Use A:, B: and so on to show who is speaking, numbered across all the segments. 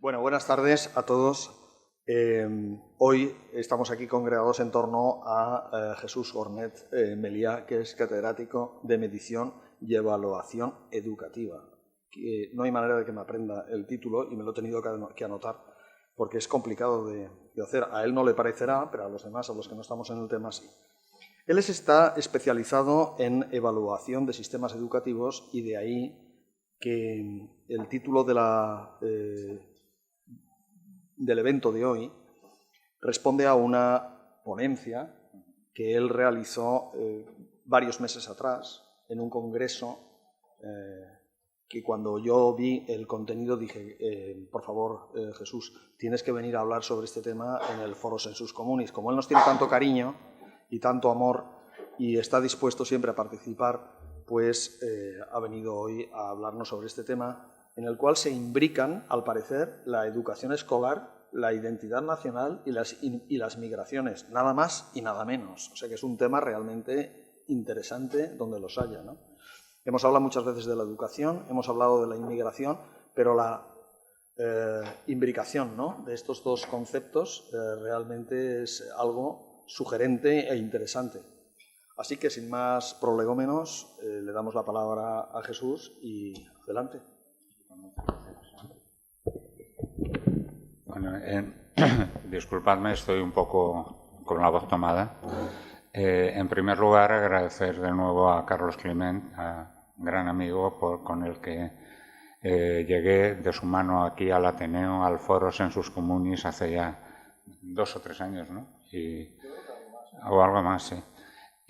A: Bueno, buenas tardes a todos. Hoy estamos aquí congregados en torno a Jesús Gornet Meliá, que es catedrático de Medición y Evaluación Educativa. Que no hay manera de que me aprenda el título y me lo he tenido que anotar porque es complicado de hacer. A él no le parecerá, pero a los demás, a los que no estamos en el tema, sí. Él está especializado en evaluación de sistemas educativos y de ahí que el título de del evento de hoy responde a una ponencia que él realizó varios meses atrás en un congreso que cuando yo vi el contenido dije, por favor, Jesús, tienes que venir a hablar sobre este tema en el Foro Sensus Communis. Como él nos tiene tanto cariño y tanto amor y está dispuesto siempre a participar, pues ha venido hoy a hablarnos sobre este tema, en el cual se imbrican, al parecer, la educación escolar, la identidad nacional y las migraciones, nada más y nada menos. O sea que es un tema realmente interesante donde los haya, ¿no? Hemos hablado muchas veces de la educación, hemos hablado de la inmigración, pero la imbricación, ¿no?, de estos dos conceptos realmente es algo sugerente e interesante. Así que, sin más prolegómenos, le damos la palabra a Jesús y adelante.
B: Bueno, disculpadme, estoy un poco con la voz tomada. En primer lugar, agradecer de nuevo a Carlos Climent, un gran amigo con el que llegué de su mano aquí al Ateneo, al Foro Sensus Communis, hace ya 2 o 3 años, ¿no? O algo más, sí.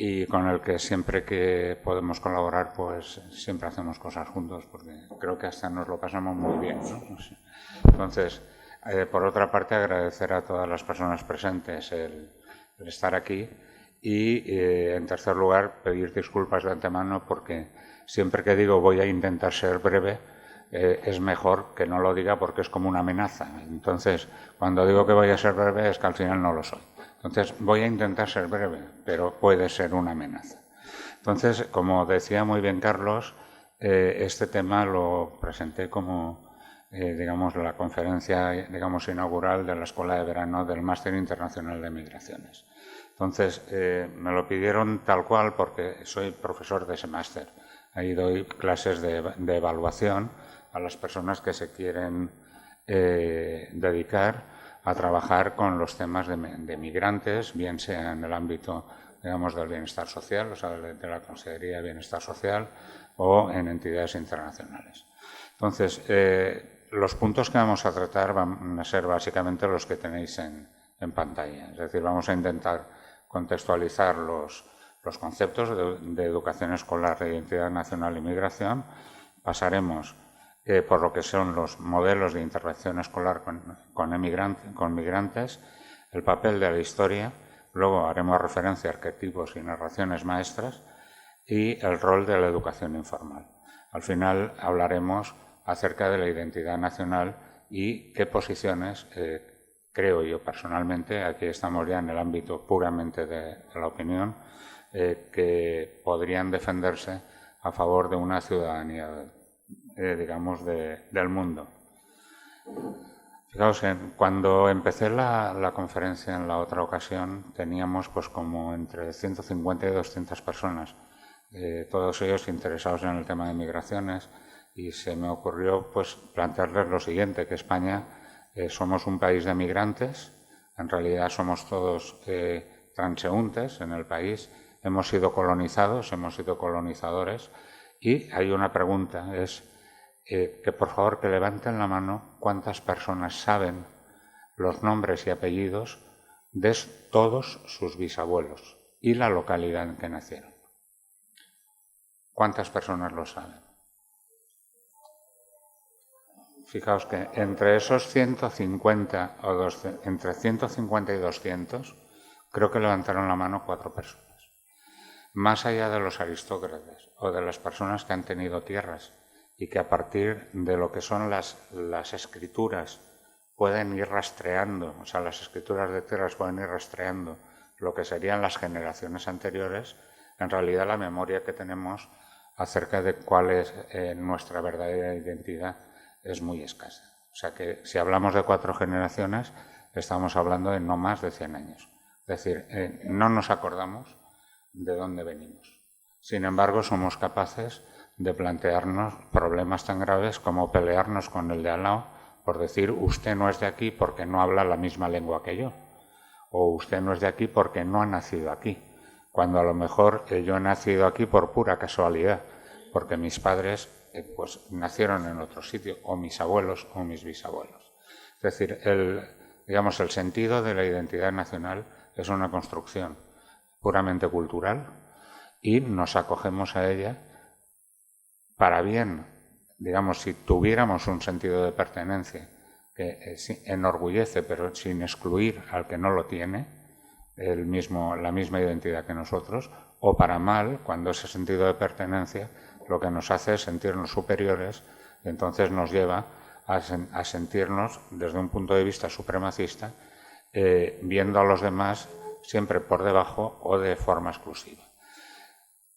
B: Y con el que siempre que podemos colaborar, pues siempre hacemos cosas juntos, porque creo que hasta nos lo pasamos muy bien, ¿no? No sé. Entonces, por otra parte, agradecer a todas las personas presentes el estar aquí y, en tercer lugar, pedir disculpas de antemano porque siempre que digo voy a intentar ser breve, es mejor que no lo diga porque es como una amenaza. Entonces, cuando digo que voy a ser breve es que al final no lo soy. Entonces, voy a intentar ser breve, pero puede ser una amenaza. Entonces, como decía muy bien Carlos, este tema lo presenté como digamos, la conferencia, digamos, inaugural de la Escuela de Verano del Máster Internacional de Migraciones. Entonces, me lo pidieron tal cual porque soy profesor de ese máster. Ahí doy clases de evaluación a las personas que se quieren dedicar a trabajar con los temas de migrantes, bien sea en el ámbito, digamos, del bienestar social, o sea, de la Consejería de Bienestar Social, o en entidades internacionales. Entonces, los puntos que vamos a tratar van a ser básicamente los que tenéis en pantalla. Es decir, vamos a intentar contextualizar los conceptos de educación escolar, de identidad nacional y migración. Pasaremos por lo que son los modelos de intervención escolar con migrantes, el papel de la historia, luego haremos referencia a arquetipos y narraciones maestras y el rol de la educación informal. Al final hablaremos acerca de la identidad nacional y qué posiciones, creo yo personalmente, aquí estamos ya en el ámbito puramente de la opinión, que podrían defenderse a favor de una ciudadanía, digamos, del mundo. Fijaos, cuando empecé la conferencia en la otra ocasión, teníamos pues como entre 150 y 200 personas, todos ellos interesados en el tema de migraciones, y se me ocurrió pues plantearles lo siguiente, que España somos un país de migrantes, en realidad somos todos transeúntes en el país, hemos sido colonizados, hemos sido colonizadores, y hay una pregunta, es que por favor que levanten la mano cuántas personas saben los nombres y apellidos de todos sus bisabuelos y la localidad en que nacieron. ¿Cuántas personas lo saben? Fijaos que entre esos 150 entre 150 y 200, creo que levantaron la mano 4 personas. Más allá de los aristócratas o de las personas que han tenido tierras y que a partir de lo que son las escrituras pueden ir rastreando, o sea, las escrituras de tierras pueden ir rastreando lo que serían las generaciones anteriores, en realidad la memoria que tenemos acerca de cuál es nuestra verdadera identidad es muy escasa. O sea que si hablamos de 4 generaciones, estamos hablando de no más de 100 años. Es decir, no nos acordamos de dónde venimos. Sin embargo, somos capaces de plantearnos problemas tan graves como pelearnos con el de al lado por decir usted no es de aquí porque no habla la misma lengua que yo, o usted no es de aquí porque no ha nacido aquí, cuando a lo mejor yo he nacido aquí por pura casualidad, porque mis padres pues nacieron en otro sitio, o mis abuelos o mis bisabuelos. Es decir, el sentido de la identidad nacional es una construcción puramente cultural y nos acogemos a ella para bien. Digamos, si tuviéramos un sentido de pertenencia que enorgullece pero sin excluir al que no lo tiene, la misma identidad que nosotros, o para mal, cuando ese sentido de pertenencia lo que nos hace es sentirnos superiores y entonces nos lleva a sentirnos desde un punto de vista supremacista, viendo a los demás siempre por debajo o de forma exclusiva.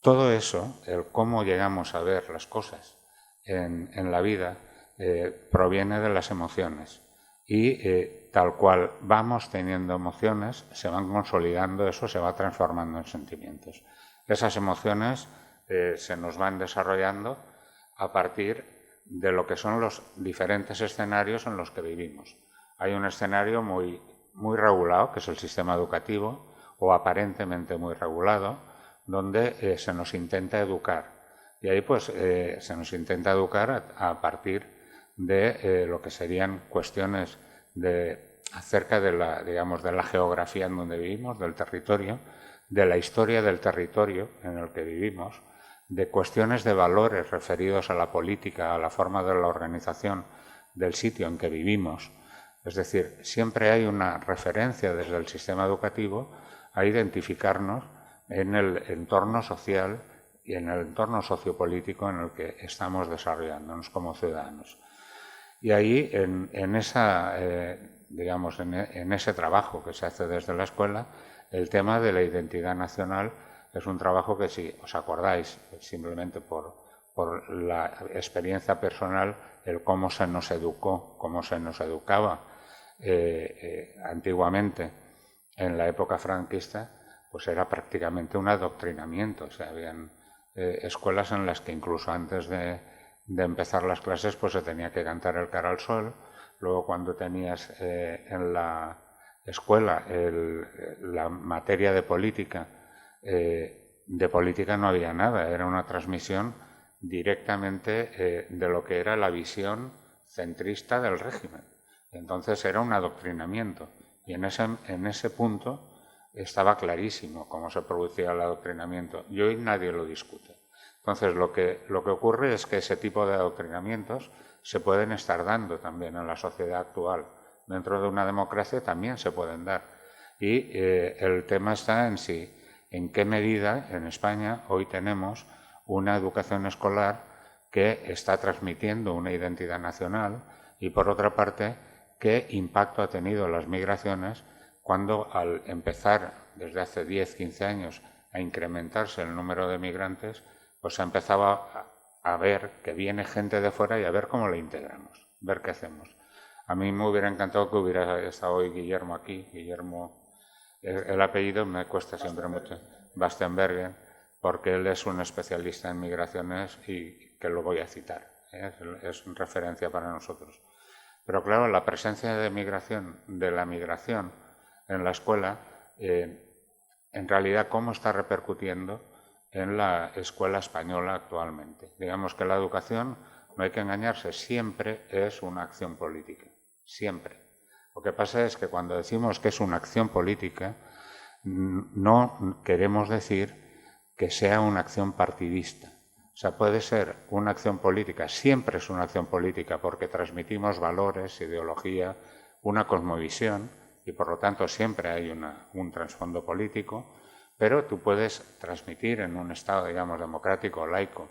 B: Todo eso, el cómo llegamos a ver las cosas en la vida, proviene de las emociones y tal cual vamos teniendo emociones, se van consolidando, eso se va transformando en sentimientos. Esas emociones se nos van desarrollando a partir de lo que son los diferentes escenarios en los que vivimos. Hay un escenario muy regulado, que es el sistema educativo, o aparentemente muy regulado, donde se nos intenta educar. Y ahí pues se nos intenta educar a partir de lo que serían cuestiones acerca de la geografía en donde vivimos, del territorio, de la historia del territorio en el que vivimos, de cuestiones de valores referidos a la política, a la forma de la organización del sitio en que vivimos. Es decir, siempre hay una referencia desde el sistema educativo a identificarnos en el entorno social y en el entorno sociopolítico en el que estamos desarrollándonos como ciudadanos. Y ahí, en ese trabajo que se hace desde la escuela, el tema de la identidad nacional es un trabajo que, si os acordáis, simplemente por la experiencia personal, el cómo se nos educó, cómo se nos educaba antiguamente en la época franquista, pues era prácticamente un adoctrinamiento. O sea, habían escuelas en las que incluso antes de empezar las clases pues se tenía que cantar el Cara al Sol. Luego, cuando tenías en la escuela la materia de política no había nada, era una transmisión directamente de lo que era la visión centrista del régimen. Entonces era un adoctrinamiento y en ese punto estaba clarísimo cómo se producía el adoctrinamiento y hoy nadie lo discute. Entonces lo que ocurre es que ese tipo de adoctrinamientos se pueden estar dando también en la sociedad actual. Dentro de una democracia también se pueden dar. Y el tema está en qué medida en España hoy tenemos una educación escolar que está transmitiendo una identidad nacional y, por otra parte, qué impacto ha tenido las migraciones cuando, al empezar desde hace 10, 15 años a incrementarse el número de migrantes, pues se empezaba a ver que viene gente de fuera y a ver cómo la integramos, ver qué hacemos. A mí me hubiera encantado que hubiera estado hoy Guillermo aquí. Guillermo, el apellido me cuesta siempre mucho, Bastenbergen, porque él es un especialista en migraciones y que lo voy a citar, es referencia para nosotros. Pero claro, la presencia de la migración en la escuela, en realidad, ¿cómo está repercutiendo en la escuela española actualmente? Digamos que la educación, no hay que engañarse, siempre es una acción política, siempre. Lo que pasa es que cuando decimos que es una acción política, no queremos decir que sea una acción partidista. O sea, puede ser una acción política, siempre es una acción política porque transmitimos valores, ideología, una cosmovisión y por lo tanto siempre hay un trasfondo político, pero tú puedes transmitir en un Estado, digamos, democrático, laico,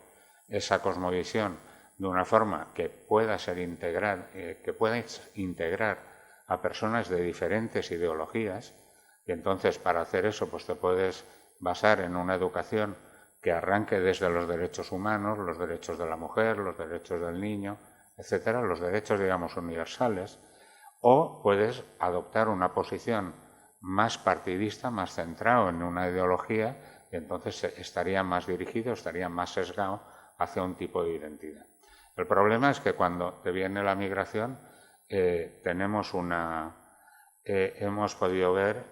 B: esa cosmovisión de una forma que pueda ser integral, que pueda integrar a personas de diferentes ideologías, y entonces para hacer eso pues te puedes basar en una educación que arranque desde los derechos humanos, los derechos de la mujer, los derechos del niño, etcétera, los derechos, digamos, universales, o puedes adoptar una posición más partidista, más centrado en una ideología, y entonces estaría más dirigido, estaría más sesgado hacia un tipo de identidad. El problema es que cuando te viene la migración, hemos podido ver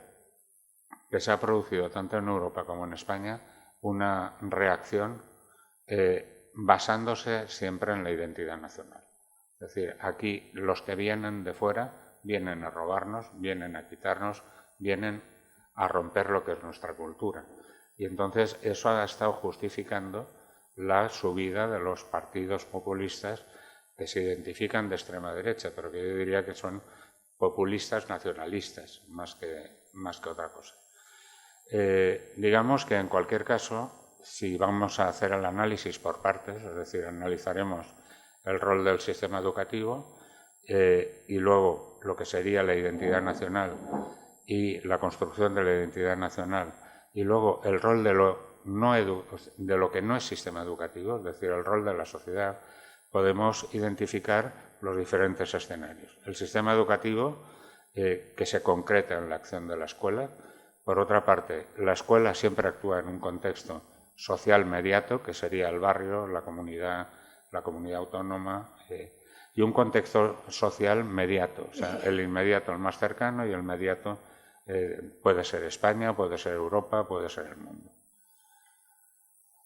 B: que se ha producido tanto en Europa como en España una reacción basándose siempre en la identidad nacional. Es decir, aquí los que vienen de fuera vienen a robarnos, vienen a quitarnos, vienen a romper lo que es nuestra cultura. Y entonces eso ha estado justificando la subida de los partidos populistas que se identifican de extrema derecha, pero que yo diría que son populistas nacionalistas, más que otra cosa. Digamos que en cualquier caso, si vamos a hacer el análisis por partes, es decir, analizaremos el rol del sistema educativo y luego lo que sería la identidad nacional y la construcción de la identidad nacional, y luego el rol de lo que no es sistema educativo, es decir, el rol de la sociedad, podemos identificar los diferentes escenarios. El sistema educativo que se concreta en la acción de la escuela. Por otra parte, la escuela siempre actúa en un contexto social mediato, que sería el barrio, la comunidad autónoma, y un contexto social mediato, o sea, el inmediato, el más cercano, y el mediato puede ser España, puede ser Europa, puede ser el mundo.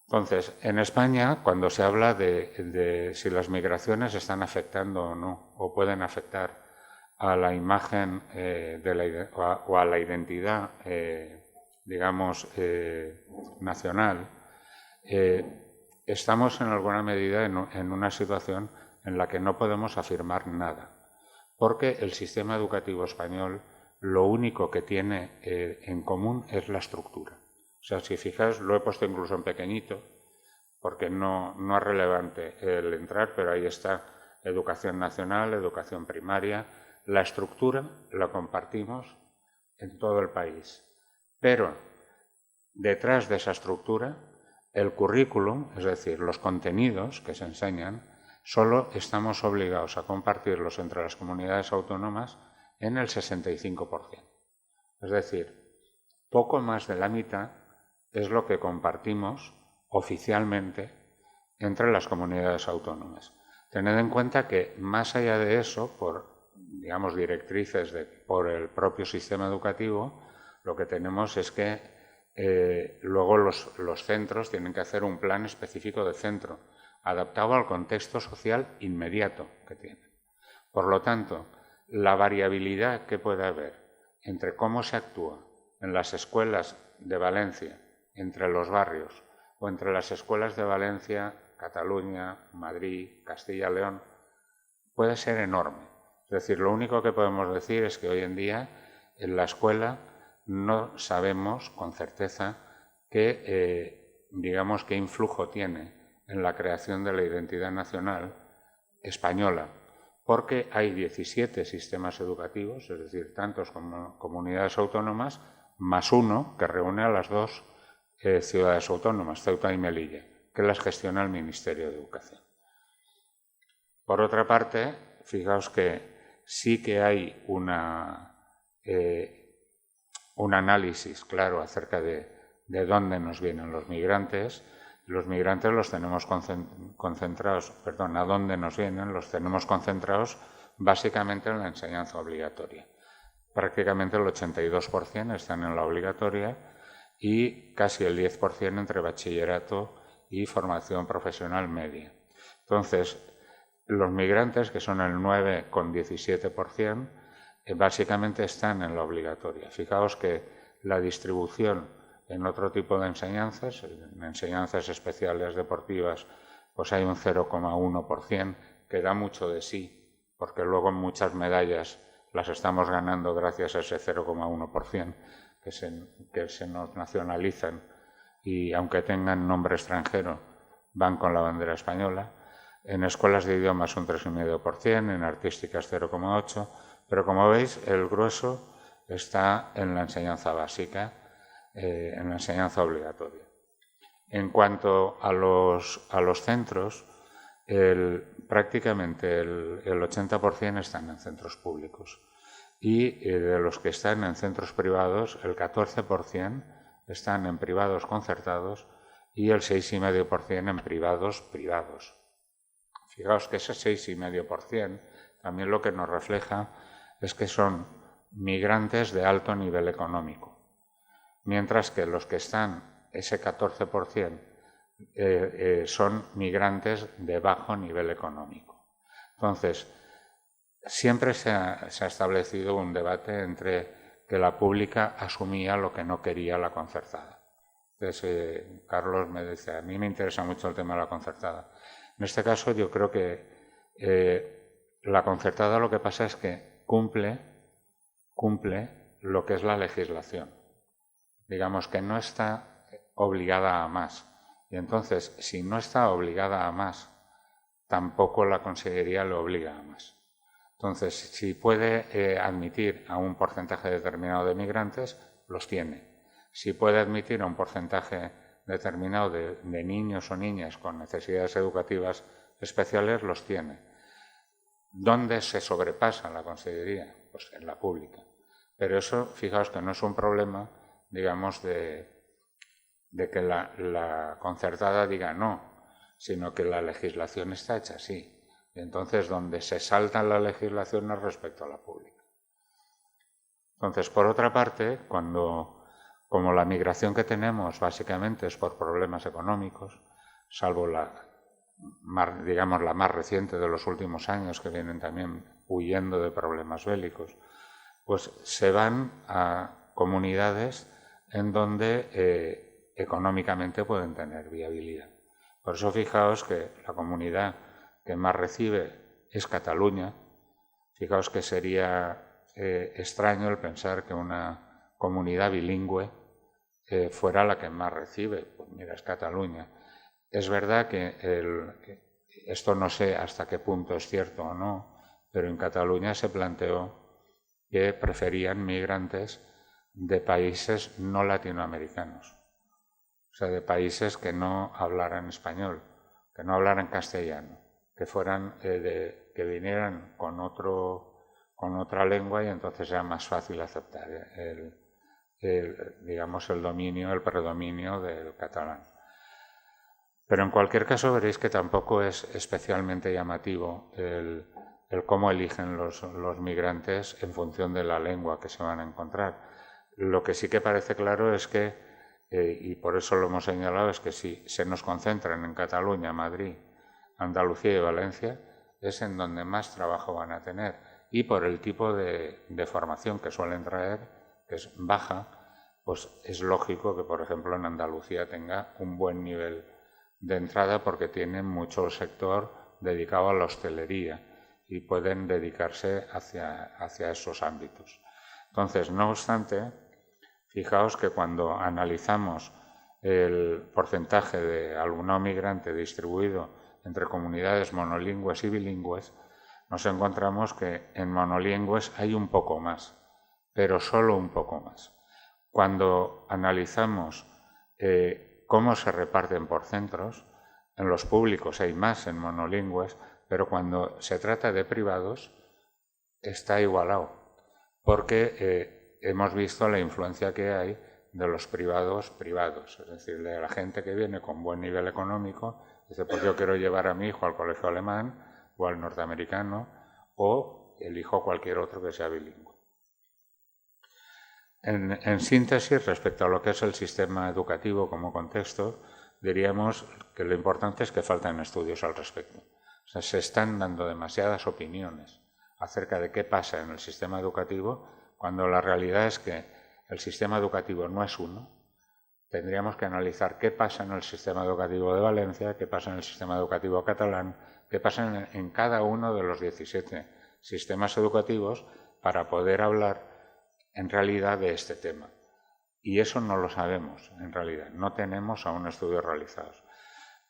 B: Entonces, en España, cuando se habla de si las migraciones están afectando o no, o pueden afectar a la imagen o a la identidad, digamos, nacional, estamos en alguna medida en una situación en la que no podemos afirmar nada, porque el sistema educativo español lo único que tiene en común es la estructura. O sea, si fijáis, lo he puesto incluso en pequeñito, porque no es relevante el entrar, pero ahí está educación nacional, educación primaria. La estructura la compartimos en todo el país, pero detrás de esa estructura, el currículum, es decir, los contenidos que se enseñan, solo estamos obligados a compartirlos entre las comunidades autónomas en el 65%. Es decir, poco más de la mitad es lo que compartimos oficialmente entre las comunidades autónomas. Tened en cuenta que más allá de eso, por, digamos, directrices por el propio sistema educativo, lo que tenemos es que luego los centros tienen que hacer un plan específico de centro, adaptado al contexto social inmediato que tienen. Por lo tanto, la variabilidad que puede haber entre cómo se actúa en las escuelas de Valencia, entre los barrios, o entre las escuelas de Valencia, Cataluña, Madrid, Castilla y León, puede ser enorme. Es decir, lo único que podemos decir es que hoy en día en la escuela no sabemos con certeza digamos, qué influjo tiene en la creación de la identidad nacional española, porque hay 17 sistemas educativos, es decir, tantos como comunidades autónomas, más uno que reúne a las dos ciudades autónomas, Ceuta y Melilla, que las gestiona el Ministerio de Educación. Por otra parte, fijaos que sí que hay un análisis claro acerca de dónde nos vienen los migrantes. Los migrantes los tenemos concentrados, perdón, a dónde nos vienen, los tenemos concentrados básicamente en la enseñanza obligatoria. Prácticamente el 82% están en la obligatoria y casi el 10% entre bachillerato y formación profesional media. Entonces, los migrantes, que son el 9,17%, básicamente están en la obligatoria. Fijaos que la distribución en otro tipo de enseñanzas, en enseñanzas especiales deportivas, pues hay un 0,1% que da mucho de sí, porque luego muchas medallas las estamos ganando gracias a ese 0,1% que se nos nacionalizan y aunque tengan nombre extranjero van con la bandera española. En escuelas de idiomas un 3,5%, en artísticas 0,8%, pero como veis el grueso está en la enseñanza básica, en la enseñanza obligatoria. En cuanto a los centros, prácticamente el 80% están en centros públicos y de los que están en centros privados, el 14% están en privados concertados y el 6,5% en privados. Fijaos que ese 6,5% también lo que nos refleja es que son migrantes de alto nivel económico, mientras que los que están, ese 14%, son migrantes de bajo nivel económico. Entonces, siempre se ha establecido un debate entre que la pública asumía lo que no quería la concertada. Entonces, Carlos me dice, a mí me interesa mucho el tema de la concertada. En este caso yo creo que la concertada lo que pasa es que cumple lo que es la legislación. Digamos que no está obligada a más. Y entonces, si no está obligada a más, tampoco la Consellería le obliga a más. Entonces, si puede admitir a un porcentaje determinado de migrantes, los tiene. Si puede admitir a un porcentaje determinado de niños o niñas con necesidades educativas especiales, los tiene. ¿Dónde se sobrepasa la Consellería? Pues en la pública. Pero eso, fijaos que no es un problema, digamos, de que la concertada diga no, sino que la legislación está hecha así. Y entonces, donde se salta la legislación es respecto a la pública. Entonces, por otra parte, como la migración que tenemos básicamente es por problemas económicos, salvo la más reciente de los últimos años, que vienen también huyendo de problemas bélicos, pues se van a comunidades en donde económicamente pueden tener viabilidad. Por eso fijaos que la comunidad que más recibe es Cataluña. Fijaos que sería extraño el pensar que una comunidad bilingüe fuera la que más recibe. Pues mira, es Cataluña. Es verdad que esto no sé hasta qué punto es cierto o no, pero en Cataluña se planteó que preferían migrantes de países no latinoamericanos, o sea, de países que no hablaran español, que no hablaran castellano, que fueran que vinieran con otra lengua, y entonces era más fácil aceptar el predominio del catalán. Pero en cualquier caso veréis que tampoco es especialmente llamativo el cómo eligen los migrantes en función de la lengua que se van a encontrar. Lo que sí que parece claro es que, y por eso lo hemos señalado, es que si se nos concentran en Cataluña, Madrid, Andalucía y Valencia, es en donde más trabajo van a tener. Y por el tipo de formación que suelen traer, que es baja, pues es lógico que, por ejemplo, en Andalucía tenga un buen nivel de entrada porque tienen mucho sector dedicado a la hostelería y pueden dedicarse hacia esos ámbitos. Entonces, no obstante, fijaos que cuando analizamos el porcentaje de alumnado migrante distribuido entre comunidades monolingües y bilingües, nos encontramos que en monolingües hay un poco más, pero solo un poco más. Cuando analizamos cómo se reparten por centros, en los públicos hay más en monolingües, pero cuando se trata de privados está igualado, porque hemos visto la influencia que hay de los privados, es decir, de la gente que viene con buen nivel económico, dice, pues yo quiero llevar a mi hijo al colegio alemán o al norteamericano, o elijo cualquier otro que sea bilingüe. En síntesis, respecto a lo que es el sistema educativo como contexto, diríamos que lo importante es que faltan estudios al respecto. O sea, se están dando demasiadas opiniones acerca de qué pasa en el sistema educativo, cuando la realidad es que el sistema educativo no es uno. Tendríamos que analizar qué pasa en el sistema educativo de Valencia, qué pasa en el sistema educativo catalán, qué pasa en cada uno de los 17 sistemas educativos para poder hablar en realidad de este tema. Y eso no lo sabemos, en realidad. No tenemos aún estudios realizados.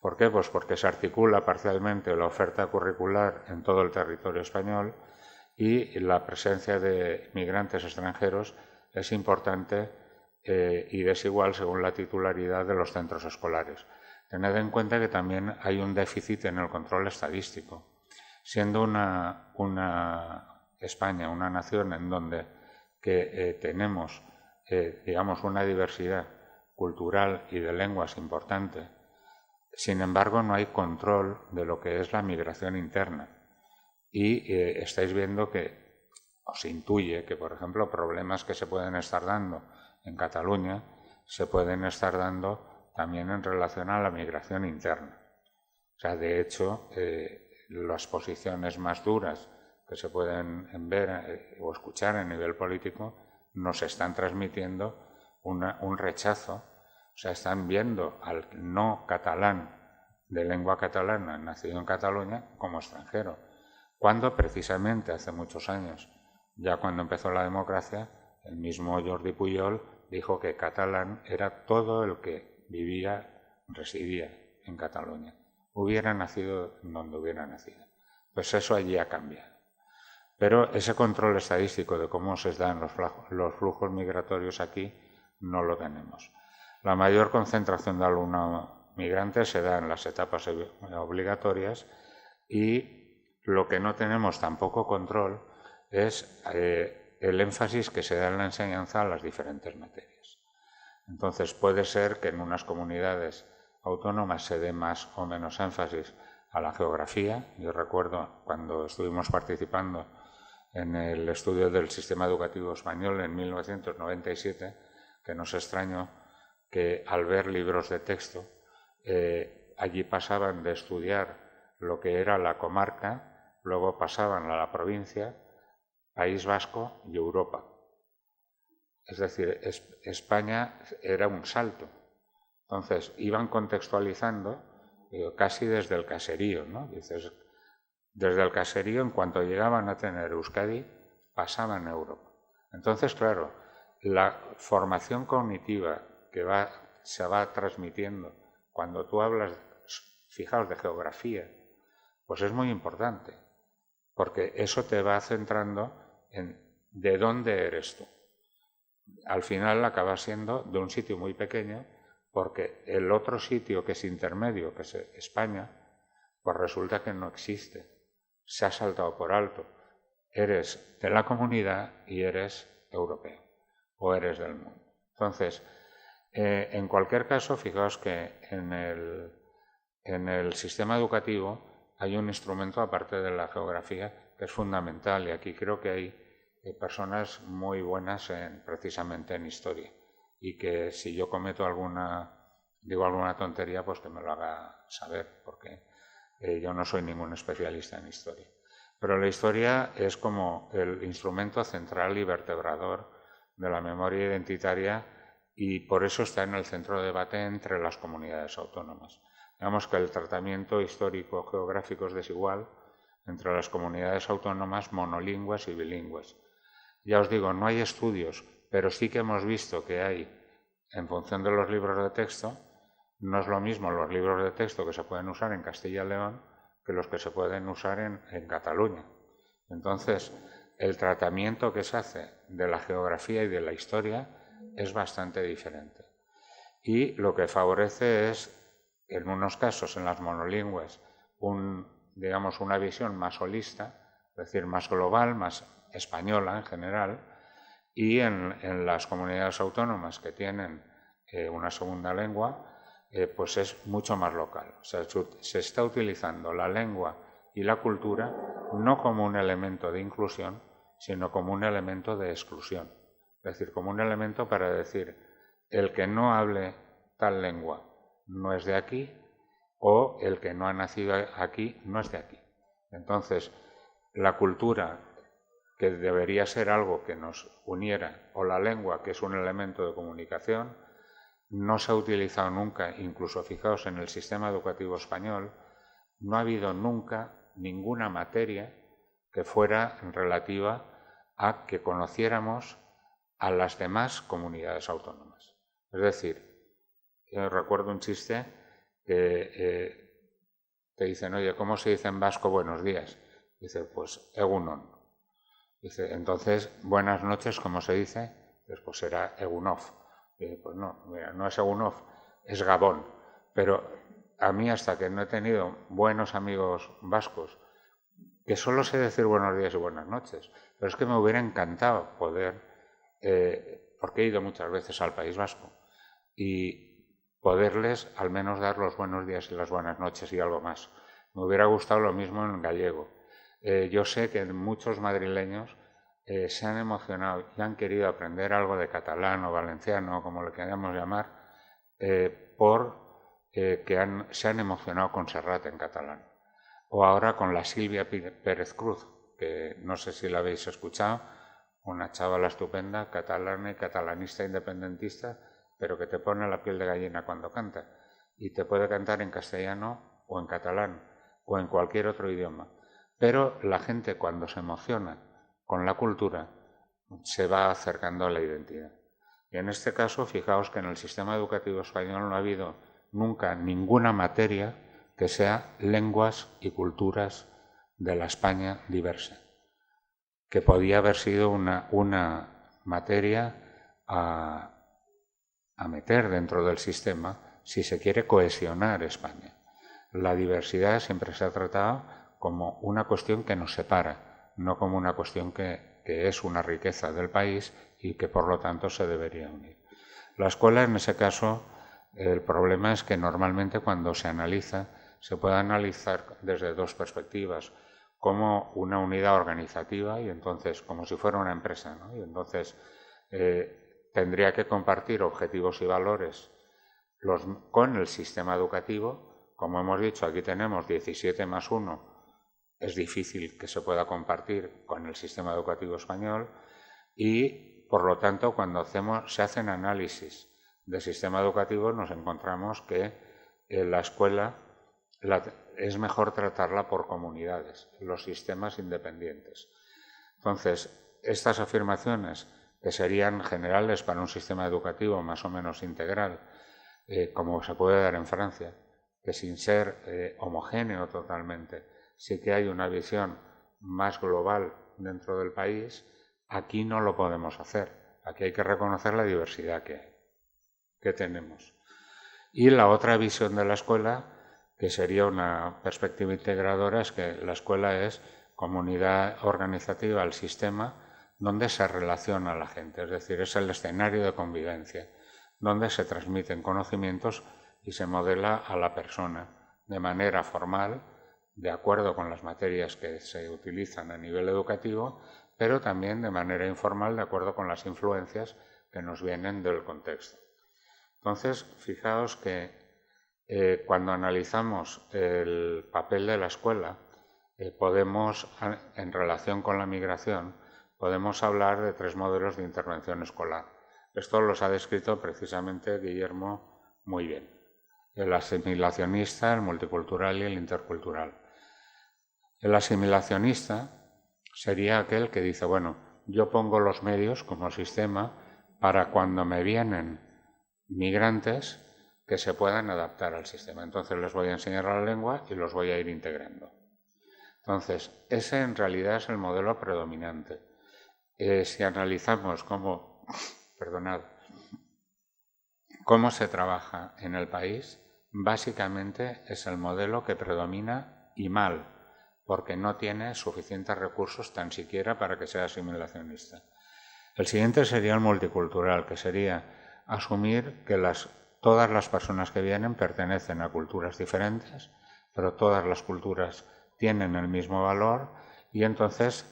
B: ¿Por qué? Pues porque se articula parcialmente la oferta curricular en todo el territorio español y la presencia de migrantes extranjeros es importante y desigual según la titularidad de los centros escolares. Tened en cuenta que también hay un déficit en el control estadístico. Siendo una España, una nación en donde tenemos, digamos, una diversidad cultural y de lenguas importante, sin embargo no hay control de lo que es la migración interna. Y estáis viendo que, o se intuye que, por ejemplo, problemas que se pueden estar dando en Cataluña se pueden estar dando también en relación a la migración interna. O sea, de hecho, las posiciones más duras que se pueden ver o escuchar a nivel político nos están transmitiendo un rechazo. O sea, están viendo al no catalán de lengua catalana nacido en Cataluña como extranjero, cuando precisamente hace muchos años, ya cuando empezó la democracia, el mismo Jordi Pujol dijo que catalán era todo el que residía en Cataluña, hubiera nacido donde hubiera nacido. Pues eso allí ha cambiado. Pero ese control estadístico de cómo se dan los flujos migratorios aquí no lo tenemos. La mayor concentración de alumnado migrante se da en las etapas obligatorias y lo que no tenemos tampoco control es el énfasis que se da en la enseñanza a las diferentes materias. Entonces puede ser que en unas comunidades autónomas se dé más o menos énfasis a la geografía. Yo recuerdo cuando estuvimos participando en el estudio del sistema educativo español en 1997, que nos extrañó que al ver libros de texto, allí pasaban de estudiar lo que era la comarca, luego pasaban a la provincia, País Vasco y Europa. Es decir, España era un salto. Entonces, iban contextualizando casi desde el caserío, ¿no? Dices, desde el caserío, en cuanto llegaban a tener Euskadi, pasaban a Europa. Entonces, claro, la formación cognitiva que se va transmitiendo cuando tú hablas, fijaos, de geografía, pues es muy importante, porque eso te va centrando en de dónde eres tú. Al final acaba siendo de un sitio muy pequeño, porque el otro sitio que es intermedio, que es España, pues resulta que no existe. Se ha saltado por alto. Eres de la comunidad y eres europeo, o eres del mundo. Entonces, en cualquier caso, fijaos que en el sistema educativo hay un instrumento, aparte de la geografía, que es fundamental, y aquí creo que hay personas muy buenas precisamente en historia, y que si yo cometo digo alguna tontería, pues que me lo haga saber, porque yo no soy ningún especialista en historia. Pero la historia es como el instrumento central y vertebrador de la memoria identitaria, y por eso está en el centro de debate entre las comunidades autónomas. Digamos que el tratamiento histórico geográfico es desigual entre las comunidades autónomas monolingües y bilingües. Ya os digo, no hay estudios, pero sí que hemos visto que hay, en función de los libros de texto, no es lo mismo los libros de texto que se pueden usar en Castilla y León que los que se pueden usar en Cataluña. Entonces, el tratamiento que se hace de la geografía y de la historia es bastante diferente. Y lo que favorece es, en unos casos, en las monolingües, digamos, una visión más holista, es decir, más global, más española en general, y en las comunidades autónomas que tienen una segunda lengua, pues es mucho más local. O sea, se está utilizando la lengua y la cultura no como un elemento de inclusión, sino como un elemento de exclusión. Es decir, como un elemento para decir, el que no hable tal lengua no es de aquí, o el que no ha nacido aquí no es de aquí. Entonces, la cultura, que debería ser algo que nos uniera, o la lengua, que es un elemento de comunicación, no se ha utilizado nunca. Incluso fijaos, en el sistema educativo español no ha habido nunca ninguna materia que fuera relativa a que conociéramos a las demás comunidades autónomas. Es decir, yo recuerdo un chiste que te dicen, oye, ¿cómo se dice en vasco buenos días? Dice, pues egunon. Dice, entonces, buenas noches, ¿cómo se dice? Pues será egunov. Dice, pues no, mira, no es egunov, es gabón. Pero a mí, hasta que no he tenido buenos amigos vascos que solo sé decir buenos días y buenas noches, pero es que me hubiera encantado poder, porque he ido muchas veces al País Vasco, y poderles al menos dar los buenos días y las buenas noches y algo más. Me hubiera gustado lo mismo en gallego. Yo sé que muchos madrileños se han emocionado y han querido aprender algo de catalán o valenciano, como lo queramos llamar, porque se han emocionado con Serrat en catalán. O ahora con la Silvia Pérez Cruz, que no sé si la habéis escuchado, una chavala estupenda, catalana y catalanista independentista, pero que te pone la piel de gallina cuando canta. Y te puede cantar en castellano o en catalán o en cualquier otro idioma. Pero la gente cuando se emociona con la cultura se va acercando a la identidad. Y en este caso, fijaos que en el sistema educativo español no ha habido nunca ninguna materia que sea lenguas y culturas de la España diversa, que podía haber sido una materia a meter dentro del sistema si se quiere cohesionar España. La diversidad siempre se ha tratado como una cuestión que nos separa, no como una cuestión que es una riqueza del país y que por lo tanto se debería unir. La escuela, en ese caso, el problema es que normalmente cuando se analiza, se puede analizar desde dos perspectivas, como una unidad organizativa y entonces como si fuera una empresa, ¿no? Y entonces tendría que compartir objetivos y valores con el sistema educativo. Como hemos dicho, aquí tenemos 17 más 1, es difícil que se pueda compartir con el sistema educativo español y, por lo tanto, cuando se hacen análisis del sistema educativo nos encontramos que la escuela es mejor tratarla por comunidades, los sistemas independientes. Entonces, estas afirmaciones que serían generales para un sistema educativo más o menos integral, como se puede dar en Francia, que sin ser homogéneo totalmente, sí que hay una visión más global dentro del país, aquí no lo podemos hacer. Aquí hay que reconocer la diversidad que tenemos. Y la otra visión de la escuela, que sería una perspectiva integradora, es que la escuela es comunidad organizativa, el sistema, donde se relaciona la gente, es decir, es el escenario de convivencia, donde se transmiten conocimientos y se modela a la persona de manera formal, de acuerdo con las materias que se utilizan a nivel educativo, pero también de manera informal, de acuerdo con las influencias que nos vienen del contexto. Entonces, fijaos que cuando analizamos el papel de la escuela, podemos, en relación con la migración, podemos hablar de 3 modelos de intervención escolar. Esto los ha descrito precisamente Guillermo muy bien. El asimilacionista, el multicultural y el intercultural. El asimilacionista sería aquel que dice, bueno, yo pongo los medios como sistema para cuando me vienen migrantes que se puedan adaptar al sistema. Entonces les voy a enseñar la lengua y los voy a ir integrando. Entonces, ese en realidad es el modelo predominante. Si analizamos cómo se trabaja en el país, básicamente es el modelo que predomina y mal, porque no tiene suficientes recursos tan siquiera para que sea asimilacionista. El siguiente sería el multicultural, que sería asumir que todas las personas que vienen pertenecen a culturas diferentes, pero todas las culturas tienen el mismo valor y entonces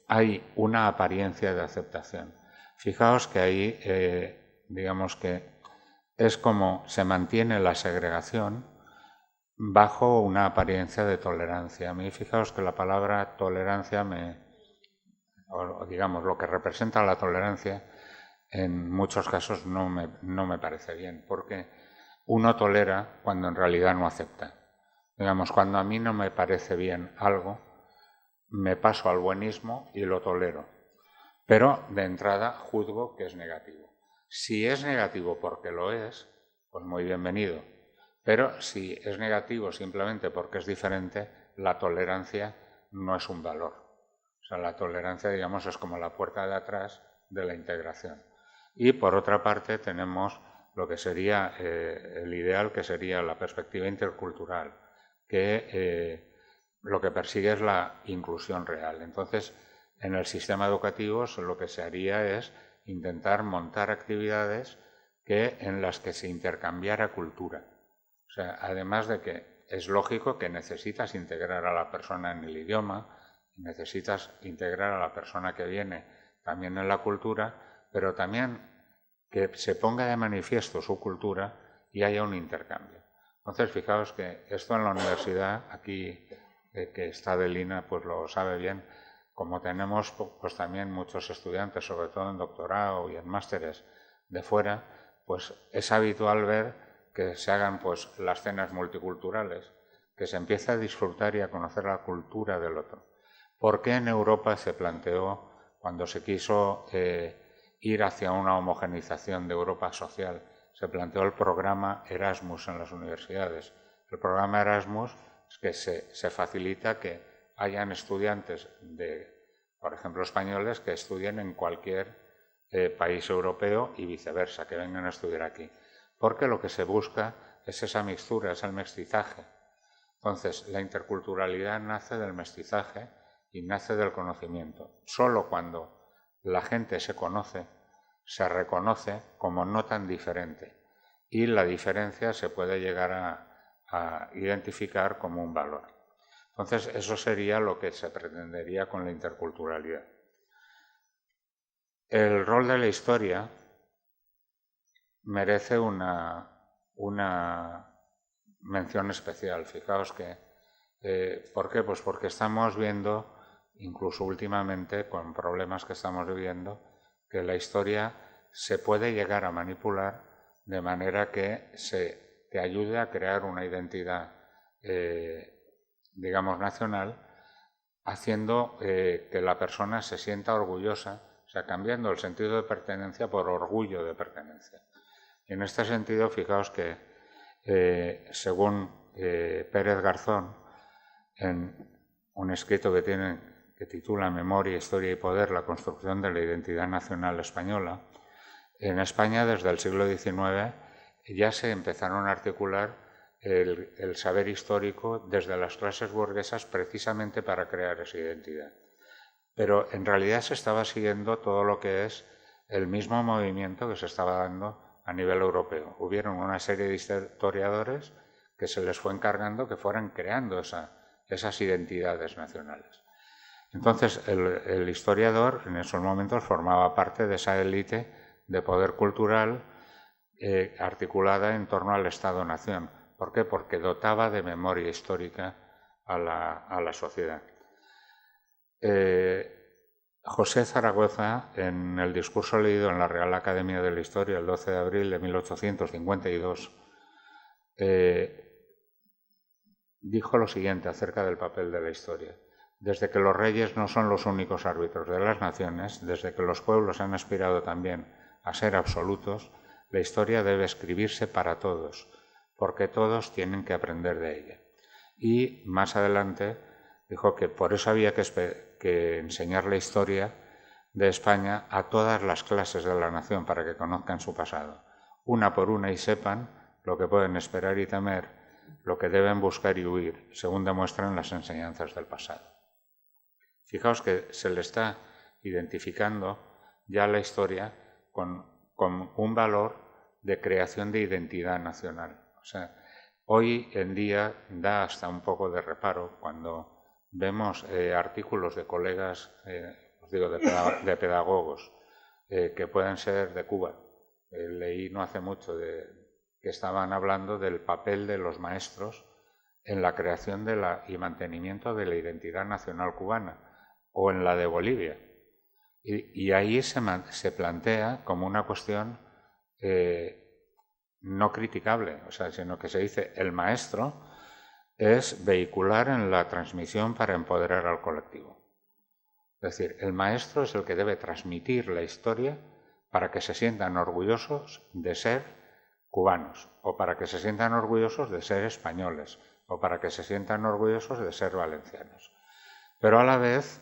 B: hay una apariencia de aceptación. Fijaos que ahí, digamos que es como se mantiene la segregación bajo una apariencia de tolerancia. A mí, fijaos que la palabra tolerancia o digamos lo que representa la tolerancia, en muchos casos no me parece bien, porque uno tolera cuando en realidad no acepta. Digamos, cuando a mí no me parece bien algo, me paso al buenismo y lo tolero, pero de entrada juzgo que es negativo. Si es negativo porque lo es, pues muy bienvenido, pero si es negativo simplemente porque es diferente, la tolerancia no es un valor. O sea, la tolerancia, digamos, es como la puerta de atrás de la integración. Y por otra parte tenemos lo que sería el ideal, que sería la perspectiva intercultural, que lo que persigue es la inclusión real. Entonces, en el sistema educativo lo que se haría es intentar montar actividades en las que se intercambiara cultura. O sea, además de que es lógico que necesitas integrar a la persona en el idioma, necesitas integrar a la persona que viene también en la cultura, pero también que se ponga de manifiesto su cultura y haya un intercambio. Entonces, fijaos que esto en la universidad, aquí que está Adelina, pues lo sabe bien, como tenemos pues también muchos estudiantes, sobre todo en doctorado y en másteres de fuera, pues es habitual ver que se hagan pues las cenas multiculturales, que se empiece a disfrutar y a conocer la cultura del otro. ¿Por qué en Europa se planteó, cuando se quiso ir hacia una homogeneización de Europa social, se planteó el programa Erasmus en las universidades? El programa Erasmus es que se facilita que hayan estudiantes por ejemplo, españoles que estudien en cualquier país europeo y viceversa, que vengan a estudiar aquí. Porque lo que se busca es esa mixtura, es el mestizaje. Entonces, la interculturalidad nace del mestizaje y nace del conocimiento. Solo cuando la gente se conoce, se reconoce como no tan diferente y la diferencia se puede llegar a identificar como un valor. Entonces, eso sería lo que se pretendería con la interculturalidad. El rol de la historia merece una mención especial. Fijaos que, ¿por qué? Pues porque estamos viendo, incluso últimamente, con problemas que estamos viviendo, que la historia se puede llegar a manipular de manera que te ayude a crear una identidad, digamos, nacional, haciendo que la persona se sienta orgullosa, o sea, cambiando el sentido de pertenencia por orgullo de pertenencia. Y en este sentido, fijaos que, según Pérez Garzón, en un escrito que titula Memoria, Historia y Poder, la construcción de la identidad nacional española, en España desde el siglo XIX ya se empezaron a articular el saber histórico desde las clases burguesas precisamente para crear esa identidad. Pero en realidad se estaba siguiendo todo lo que es el mismo movimiento que se estaba dando a nivel europeo. Hubieron una serie de historiadores que se les fue encargando que fueran creando esas identidades nacionales. Entonces, el historiador en esos momentos formaba parte de esa élite de poder cultural articulada en torno al Estado-Nación. ¿Por qué? Porque dotaba de memoria histórica a la sociedad. José Zaragoza, en el discurso leído en la Real Academia de la Historia el 12 de abril de 1852, dijo lo siguiente acerca del papel de la historia. Desde que los reyes no son los únicos árbitros de las naciones, desde que los pueblos han aspirado también a ser absolutos, la historia debe escribirse para todos, porque todos tienen que aprender de ella. Y más adelante dijo que por eso había que enseñar la historia de España a todas las clases de la nación para que conozcan su pasado, una por una, y sepan lo que pueden esperar y temer, lo que deben buscar y huir, según demuestran las enseñanzas del pasado. Fijaos que se le está identificando ya la historia con un valor de creación de identidad nacional. O sea, hoy en día da hasta un poco de reparo cuando vemos artículos de colegas, os digo, de pedagogos, que pueden ser de Cuba. Leí no hace mucho que estaban hablando del papel de los maestros en la creación y mantenimiento de la identidad nacional cubana, o en la de Bolivia. Y ahí se plantea como una cuestión no criticable, o sea, sino que se dice el maestro es vehicular en la transmisión para empoderar al colectivo. Es decir, el maestro es el que debe transmitir la historia para que se sientan orgullosos de ser cubanos, o para que se sientan orgullosos de ser españoles, o para que se sientan orgullosos de ser valencianos. Pero a la vez,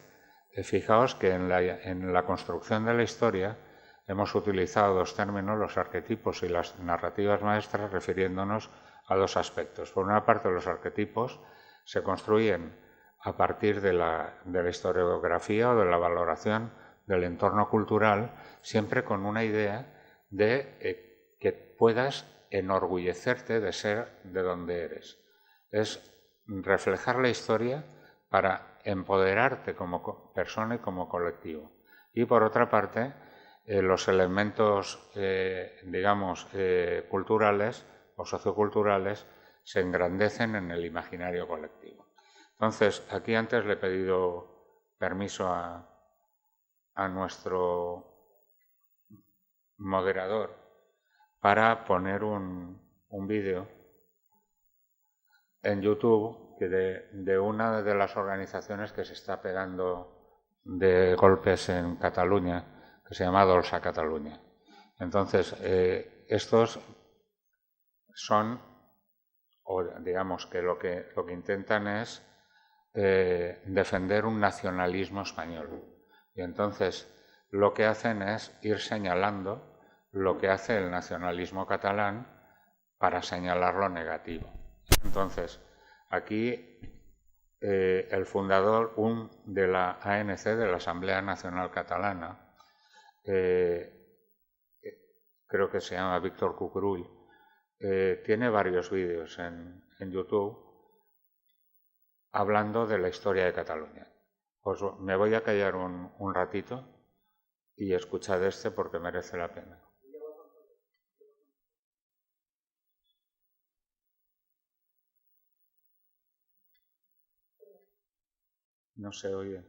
B: fijaos que en la construcción de la historia hemos utilizado dos términos, los arquetipos y las narrativas maestras, refiriéndonos a dos aspectos. Por una parte, los arquetipos se construyen a partir de la historiografía o de la valoración del entorno cultural, siempre con una idea de que puedas enorgullecerte de ser de donde eres. Es reflejar la historia para empoderarte como persona y como colectivo. Y por otra parte, los elementos, digamos, culturales o socioculturales se engrandecen en el imaginario colectivo. Entonces, aquí antes le he pedido permiso a nuestro moderador para poner un vídeo en YouTube de una de las organizaciones que se está pegando de golpes en Cataluña, que se llama Dolça Catalunya. Entonces, estos son, o digamos que lo que intentan es defender un nacionalismo español. Y entonces lo que hacen es ir señalando lo que hace el nacionalismo catalán para señalar lo negativo. Entonces, aquí el fundador de la ANC, de la Asamblea Nacional Catalana, creo que se llama Víctor Cucurull, tiene varios vídeos en YouTube hablando de la historia de Cataluña. Pues me voy a callar un ratito y escuchad este porque merece la pena. No se oye.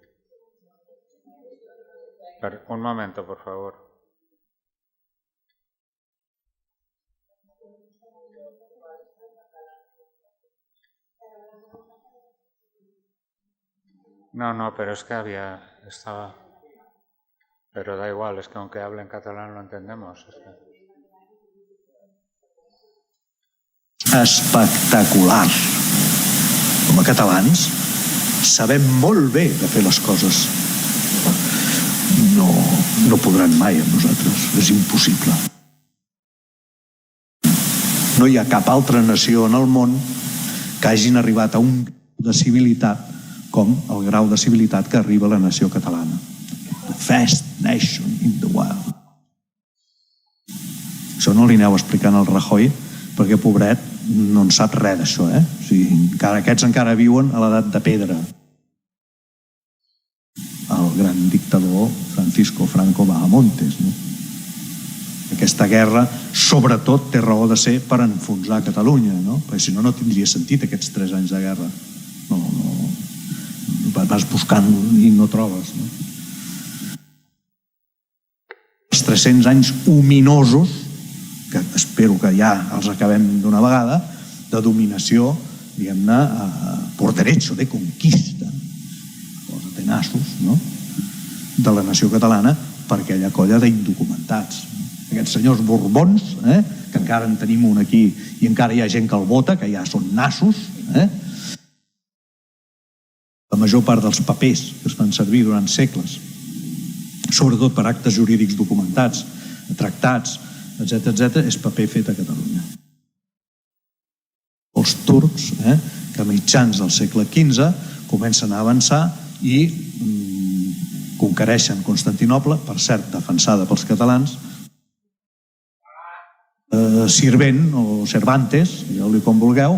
B: Un momento, por favor. No, pero es que estaba... Pero da igual, es que aunque hable en catalán lo entendemos.
C: Espectacular. Com a catalans sabem molt bé de fer les coses. No podran mai amb nosaltres, és impossible. No hi ha cap altra nació en el món que hagin arribat a un grau de civilitat com el grau de civilitat que arriba a la nació catalana. The first nation in the world. Això no li aneu explicant al Rajoy perquè, pobret, no en sap res d'això, eh? O sigui, aquests encara viuen a l'edat de pedra. El gran dictador Francisco Franco Bahamontes, no? Aquesta guerra, sobretot, té raó de ser per enfonsar Catalunya, no? Perquè si no, no tindria sentit aquests 3 anys de guerra. No, vas buscant i no trobes, no? Els 300 anys ominosos, que espero que ja els acabem d'una vegada, de dominació, diguem-ne, por derecho de conquista, cosa de nassos, no?, de la nació catalana per aquella colla d'indocumentats. Aquests senyors borbons, que encara en tenim un aquí i encara hi ha gent que el vota, que ja són nassos. La major part dels papers que es fan servir durant segles, sobretot per actes jurídics documentats, tractats, etc., és paper fet a Catalunya. Els turcs, que a mitjans del segle XV comencen a avançar i conquereixen Constantinoble, per cert, defensada pels catalans, Sirvent o Cervantes, digueu-li com vulgueu,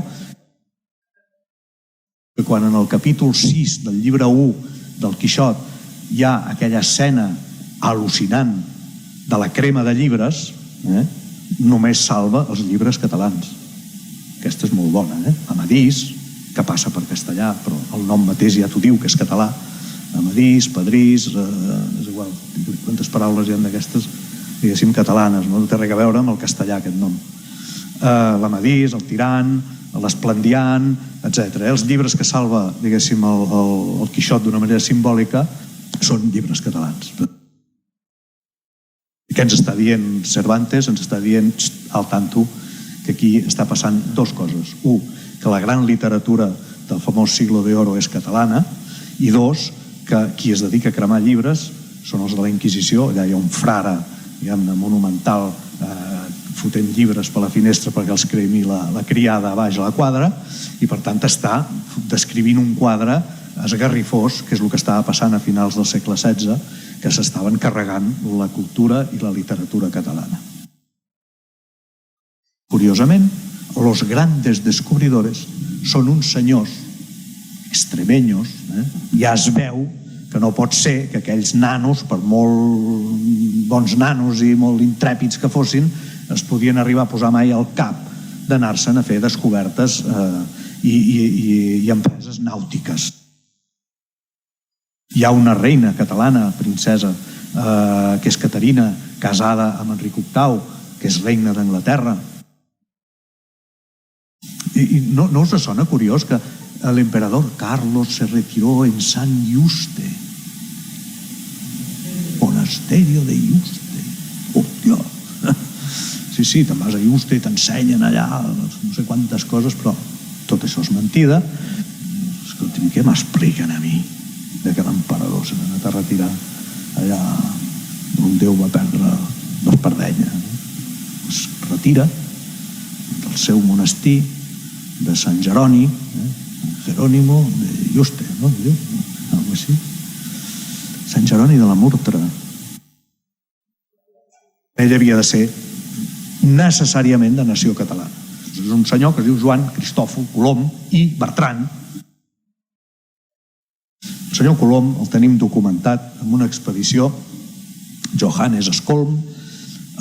C: que quan en el capítol 6 del llibre 1 del Quixot hi ha aquella escena al·lucinant de la crema de llibres, només salva els llibres catalans. Aquesta és molt bona, Amadís, que passa per castellà, però el nom mateix ja t'ho diu, que és català. Amadís, Padrís, és igual, quantes paraules hi ha d'aquestes, diguéssim, catalanes, no té res a veure amb el castellà, aquest nom. L'Amadís, el Tirant, l'Esplendian, etc. Els llibres que salva, diguéssim, el Quixot d'una manera simbòlica són llibres catalans. Què ens està dient Cervantes? Ens està dient al tanto que aquí està passant 2 coses. 1, que la gran literatura del famós siglo de oro és catalana, i 2, que qui es dedica a cremar llibres són els de la Inquisició. Allà hi ha un frare, diguem-ne, monumental, fotent llibres per la finestra perquè els cremi la criada a baix a la quadra, i per tant està descrivint un quadre esgarrifós, que és el que estava passant a finals del segle XVI, que s'estaven carregant la cultura i la literatura catalana. Curiosament, los grandes descubridores són uns senyors extremeños, ja es veu que no pot ser que aquells nanos, per molt bons nanos i molt intrèpids que fossin, es podien arribar a posar mai al cap d'anar-se'n a fer descobertes i empreses nàutiques. Hi ha una reina catalana, princesa, que és Caterina, casada amb Enric VIII, que és reina d'Anglaterra. I no us sona curiós que l'emperador Carlos se retiró en San Yuste, monasterio de Yuste? Hòstia! Sí, te'n vas a Yuste i t'ensenyen allà no sé quantes coses, però tot això és mentida. Escolti'm, què m'expliquen a mi de que l'emperador s'ha anat a retirar allà on Déu va perdre l'espardenya? Es retira del seu monestir de Sant Jeroni, Jerónimo de Yuste, no? Algo així. Sant Jeroni de la Murtra. Ell havia de ser necessàriament de nació catalana. És un senyor que es diu Joan Cristòfol Colom i Bertran. El senyor Colom el tenim documentat en una expedició, Johannes Skolm,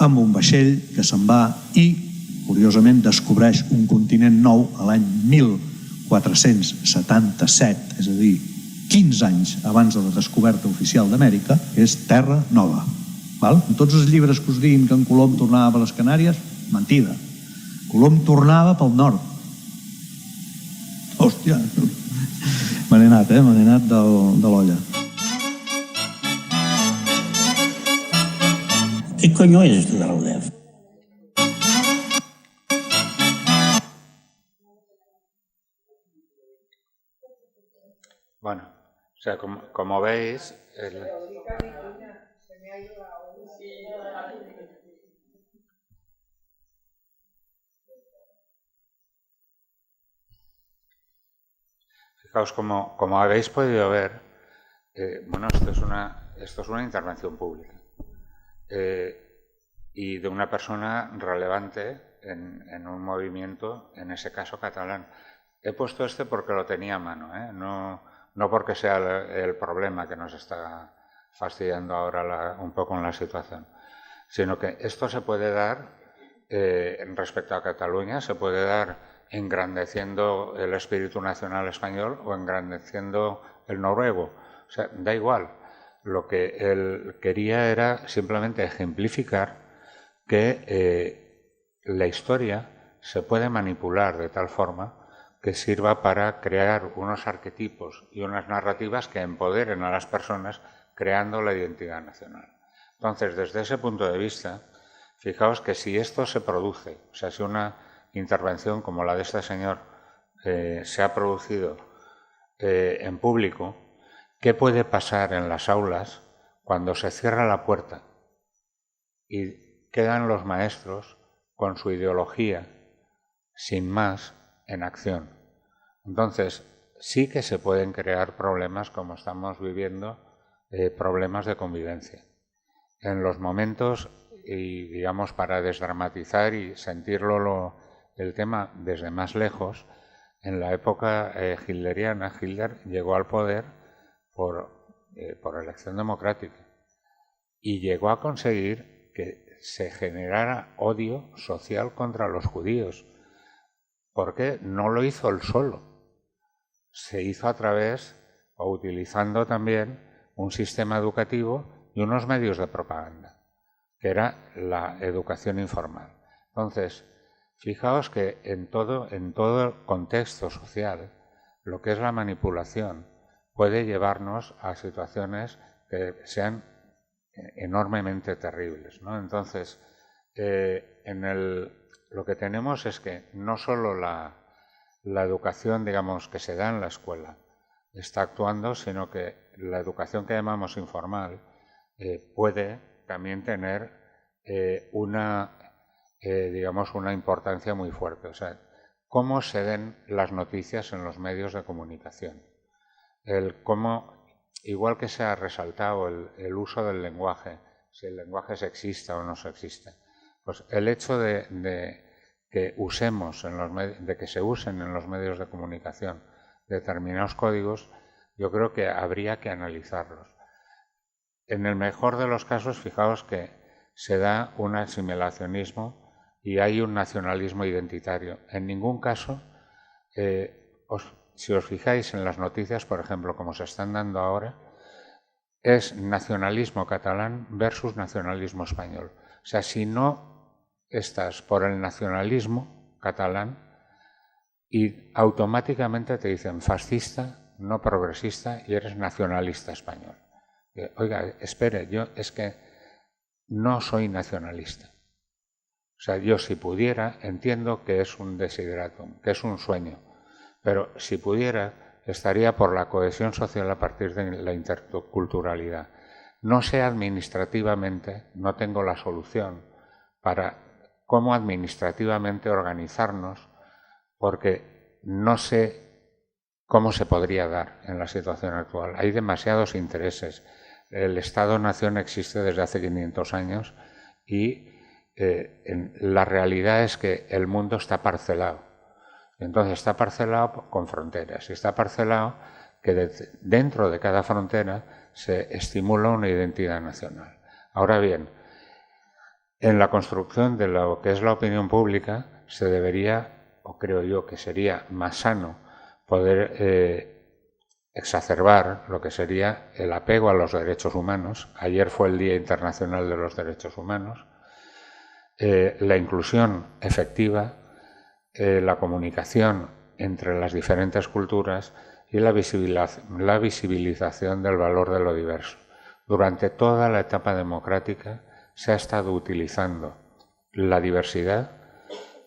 C: amb un vaixell que se'n va i, curiosament, descobreix un continent nou a l'any 1477, és a dir, 15 anys abans de la descoberta oficial d'Amèrica, que és Terra Nova. En tots els llibres que us diguin que en Colom tornava per les Canàries, mentida. Colom tornava pel nord. Hòstia, me n'he anat de l'olla.
D: ¿Qué coño es esto de la UDEF?
B: Bueno, o sea, como veis, fijaos, como habéis podido ver, bueno, esto es una intervención pública y de una persona relevante en un movimiento, en ese caso catalán. He puesto este porque lo tenía a mano, no porque sea el problema que nos está fastidiando ahora un poco en la situación, sino que esto se puede dar respecto a Cataluña, se puede dar engrandeciendo el espíritu nacional español o engrandeciendo el noruego. O sea, da igual. Lo que él quería era simplemente ejemplificar que la historia se puede manipular de tal forma que sirva para crear unos arquetipos y unas narrativas que empoderen a las personas creando la identidad nacional. Entonces, desde ese punto de vista, fijaos que si esto se produce, o sea, si una intervención como la de este señor se ha producido en público, ¿qué puede pasar en las aulas cuando se cierra la puerta y quedan los maestros con su ideología, sin más, en acción? Entonces, sí que se pueden crear problemas como estamos viviendo, problemas de convivencia. En los momentos, y digamos para desdramatizar y sentirlo el tema desde más lejos, en la época hitleriana, Hitler llegó al poder por elección democrática y llegó a conseguir que se generara odio social contra los judíos. Porque no lo hizo él solo. Se hizo a través o utilizando también un sistema educativo y unos medios de propaganda, que era la educación informal. Entonces, fijaos que en todo contexto social, lo que es la manipulación puede llevarnos a situaciones que sean enormemente terribles, ¿no? Entonces, lo que tenemos es que no solo la educación, digamos, que se da en la escuela está actuando, sino que la educación que llamamos informal puede también tener digamos, una importancia muy fuerte. O sea, cómo se den las noticias en los medios de comunicación. el cómo, igual que se ha resaltado el uso del lenguaje, si el lenguaje sexista o no sexista, pues el hecho de que usemos de que se usen en los medios de comunicación determinados códigos, yo creo que habría que analizarlos. En el mejor de los casos, fijaos que se da un asimilacionismo y hay un nacionalismo identitario. En ningún caso, si os fijáis en las noticias, por ejemplo, como se están dando ahora, es nacionalismo catalán versus nacionalismo español. O sea, si no estás por el nacionalismo catalán y automáticamente te dicen fascista, no progresista y eres nacionalista español. Oiga, espere, yo es que no soy nacionalista. O sea, yo si pudiera, entiendo que es un desideratum, que es un sueño, pero si pudiera, estaría por la cohesión social a partir de la interculturalidad. No sé administrativamente, no tengo la solución para cómo administrativamente organizarnos, porque no sé cómo se podría dar en la situación actual. Hay demasiados intereses. El Estado-Nación existe desde hace 500 años y la realidad es que el mundo está parcelado. Entonces está parcelado con fronteras y está parcelado que dentro de cada frontera se estimula una identidad nacional. Ahora bien, en la construcción de lo que es la opinión pública se debería, o creo yo que sería más sano, poder exacerbar lo que sería el apego a los derechos humanos. Ayer fue el Día Internacional de los Derechos Humanos. La inclusión efectiva, la comunicación entre las diferentes culturas y la visibilización del valor de lo diverso. Durante toda la etapa democrática se ha estado utilizando la diversidad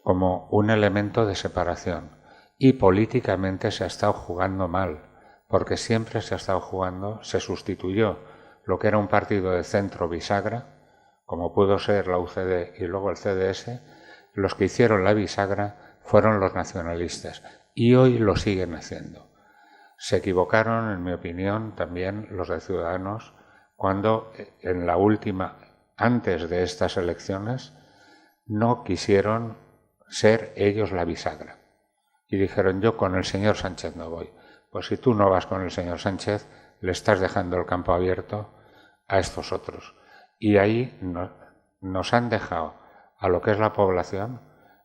B: como un elemento de separación y políticamente se ha estado jugando mal, porque siempre se ha estado jugando, se sustituyó lo que era un partido de centro bisagra, como pudo ser la UCD y luego el CDS, los que hicieron la bisagra fueron los nacionalistas y hoy lo siguen haciendo. Se equivocaron, en mi opinión, también los de Ciudadanos cuando en la última, antes de estas elecciones, no quisieron ser ellos la bisagra. Y dijeron, yo con el señor Sánchez no voy. Pues si tú no vas con el señor Sánchez, le estás dejando el campo abierto a estos otros. Y ahí nos han dejado a lo que es la población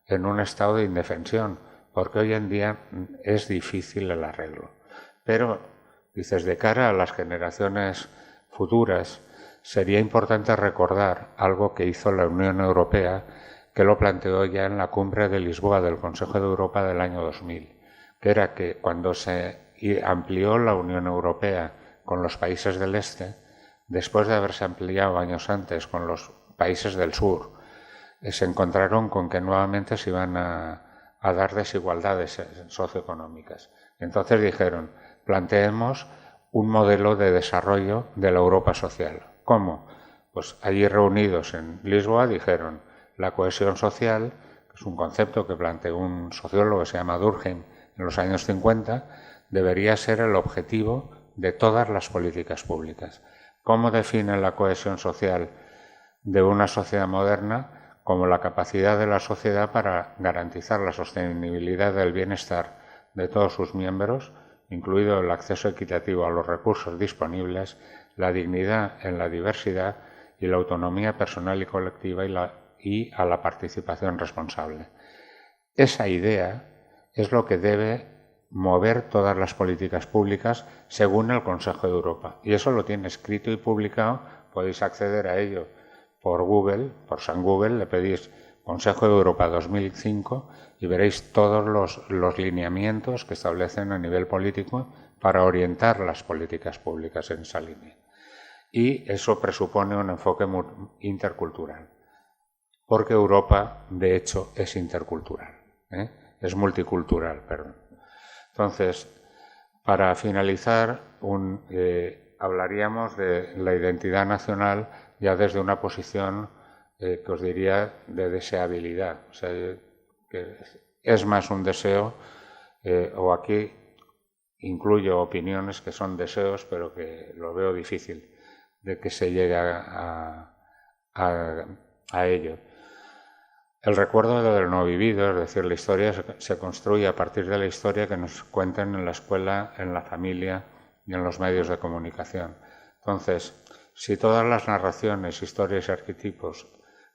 B: en un estado de indefensión, porque hoy en día es difícil el arreglo. Pero, dices, de cara a las generaciones futuras, sería importante recordar algo que hizo la Unión Europea, que lo planteó ya en la cumbre de Lisboa del Consejo de Europa del año 2000, que era que cuando se amplió la Unión Europea con los países del este, después de haberse ampliado años antes con los países del sur, se encontraron con que nuevamente se iban a dar desigualdades socioeconómicas. Entonces dijeron, planteemos un modelo de desarrollo de la Europa social. ¿Cómo? Pues allí reunidos en Lisboa dijeron, la cohesión social, que es un concepto que planteó un sociólogo que se llama Durkheim en los años 50, debería ser el objetivo de todas las políticas públicas. ¿Cómo define la cohesión social de una sociedad moderna? Como la capacidad de la sociedad para garantizar la sostenibilidad del bienestar de todos sus miembros, incluido el acceso equitativo a los recursos disponibles, la dignidad en la diversidad y la autonomía personal y colectiva y a la participación responsable. Esa idea es lo que debe mover todas las políticas públicas según el Consejo de Europa. Y eso lo tiene escrito y publicado, podéis acceder a ello por Google, por San Google, le pedís Consejo de Europa 2005 y veréis todos los lineamientos que establecen a nivel político para orientar las políticas públicas en esa línea. Y eso presupone un enfoque intercultural, porque Europa, de hecho, es intercultural, es multicultural, perdón. Entonces, para finalizar, hablaríamos de la identidad nacional ya desde una posición que os diría de deseabilidad. O sea, que es más un deseo, o aquí incluyo opiniones que son deseos, pero que lo veo difícil de que se llegue a ello. El recuerdo de lo no vivido, es decir, la historia se construye a partir de la historia que nos cuentan en la escuela, en la familia y en los medios de comunicación. Entonces, si todas las narraciones, historias y arquetipos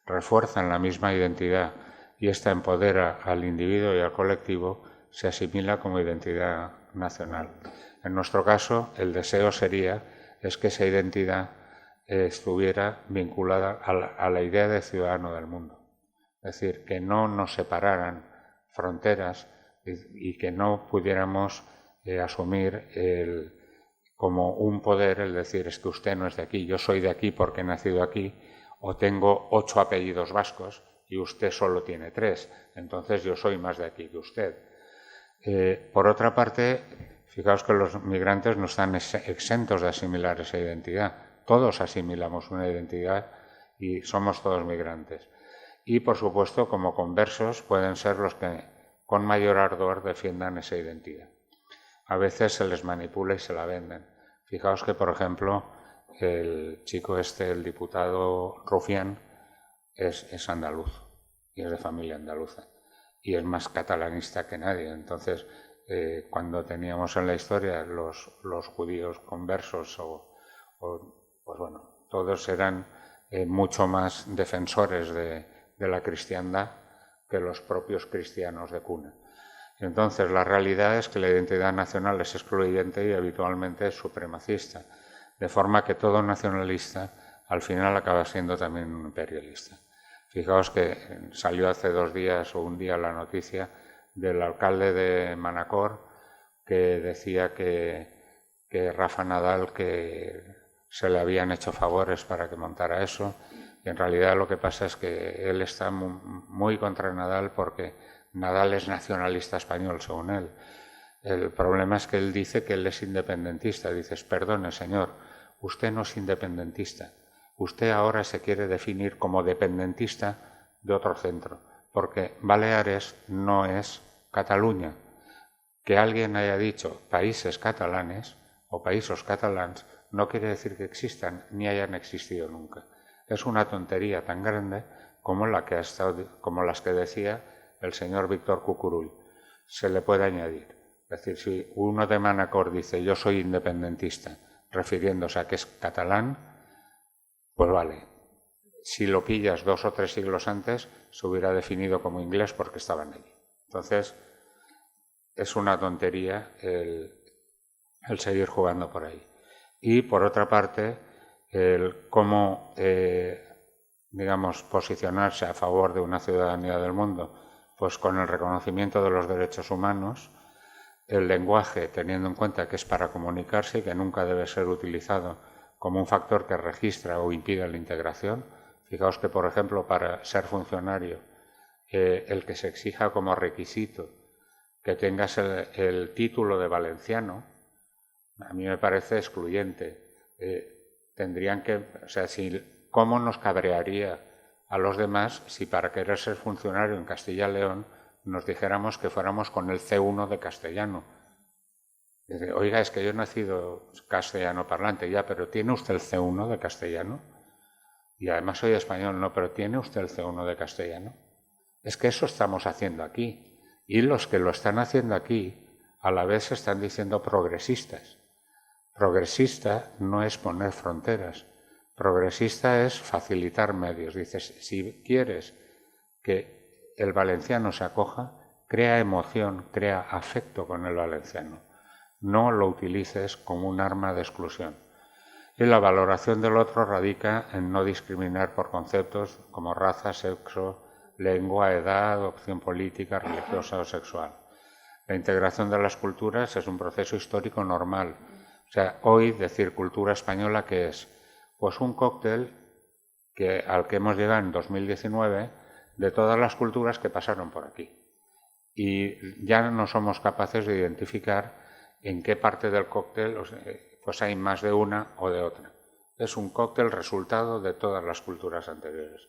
B: refuerzan la misma identidad y ésta empodera al individuo y al colectivo, se asimila como identidad nacional. En nuestro caso, el deseo es que esa identidad estuviera vinculada a la idea de ciudadano del mundo. Es decir, que no nos separaran fronteras y que no pudiéramos asumir como un poder el decir es que usted no es de aquí, yo soy de aquí porque he nacido aquí, o tengo 8 apellidos vascos y usted solo tiene 3, entonces yo soy más de aquí que usted. Por otra parte, fijaos que los migrantes no están exentos de asimilar esa identidad. Todos asimilamos una identidad y somos todos migrantes. Y, por supuesto, como conversos pueden ser los que con mayor ardor defiendan esa identidad. A veces se les manipula y se la venden. Fijaos que, por ejemplo, el chico el diputado Rufián, es andaluz y es de familia andaluza y es más catalanista que nadie. Entonces, cuando teníamos en la historia los judíos conversos pues bueno, todos eran mucho más defensores de la cristiandad que los propios cristianos de cuna. Entonces, la realidad es que la identidad nacional es excluyente y habitualmente es supremacista, de forma que todo nacionalista al final acaba siendo también un imperialista. Fijaos que salió hace 2 días o un día la noticia del alcalde de Manacor que decía que Rafa Nadal, que se le habían hecho favores para que montara eso, y en realidad lo que pasa es que él está muy contra Nadal porque Nadal es nacionalista español, según él. El problema es que él dice que él es independentista. Dices, perdone, señor, usted no es independentista. Usted ahora se quiere definir como dependentista de otro centro, porque Baleares no es Cataluña. Que alguien haya dicho países catalanes o países catalans no quiere decir que existan ni hayan existido nunca. Es una tontería tan grande como las que decía el señor Víctor Cucurull. Se le puede añadir. Es decir, si uno de Manacor dice yo soy independentista, refiriéndose a que es catalán, pues vale. Si lo pillas 2 o 3 siglos antes, se hubiera definido como inglés porque estaban allí. Entonces, es una tontería el seguir jugando por ahí. Y, por otra parte, el cómo, posicionarse a favor de una ciudadanía del mundo, pues con el reconocimiento de los derechos humanos, el lenguaje, teniendo en cuenta que es para comunicarse y que nunca debe ser utilizado como un factor que registra o impide la integración. Fijaos que, por ejemplo, para ser funcionario, el que se exija como requisito que tengas el título de valenciano, a mí me parece excluyente. Tendrían que, ¿cómo nos cabrearía a los demás si para querer ser funcionario en Castilla y León nos dijéramos que fuéramos con el C1 de castellano? Dice, oiga, es que yo he nacido castellano parlante, ya, pero ¿tiene usted el C1 de castellano? Y además soy español, no, pero ¿tiene usted el C1 de castellano? Es que eso estamos haciendo aquí. Y los que lo están haciendo aquí, a la vez están diciendo progresistas. Progresista no es poner fronteras. Progresista es facilitar medios. Dices, si quieres que el valenciano se acoja, crea emoción, crea afecto con el valenciano. No lo utilices como un arma de exclusión. Y la valoración del otro radica en no discriminar por conceptos como raza, sexo, lengua, edad, opción política, religiosa o sexual. La integración de las culturas es un proceso histórico normal. O sea, hoy decir cultura española, ¿qué es? Pues un cóctel al que hemos llegado en 2019 de todas las culturas que pasaron por aquí. Y ya no somos capaces de identificar en qué parte del cóctel pues hay más de una o de otra. Es un cóctel resultado de todas las culturas anteriores.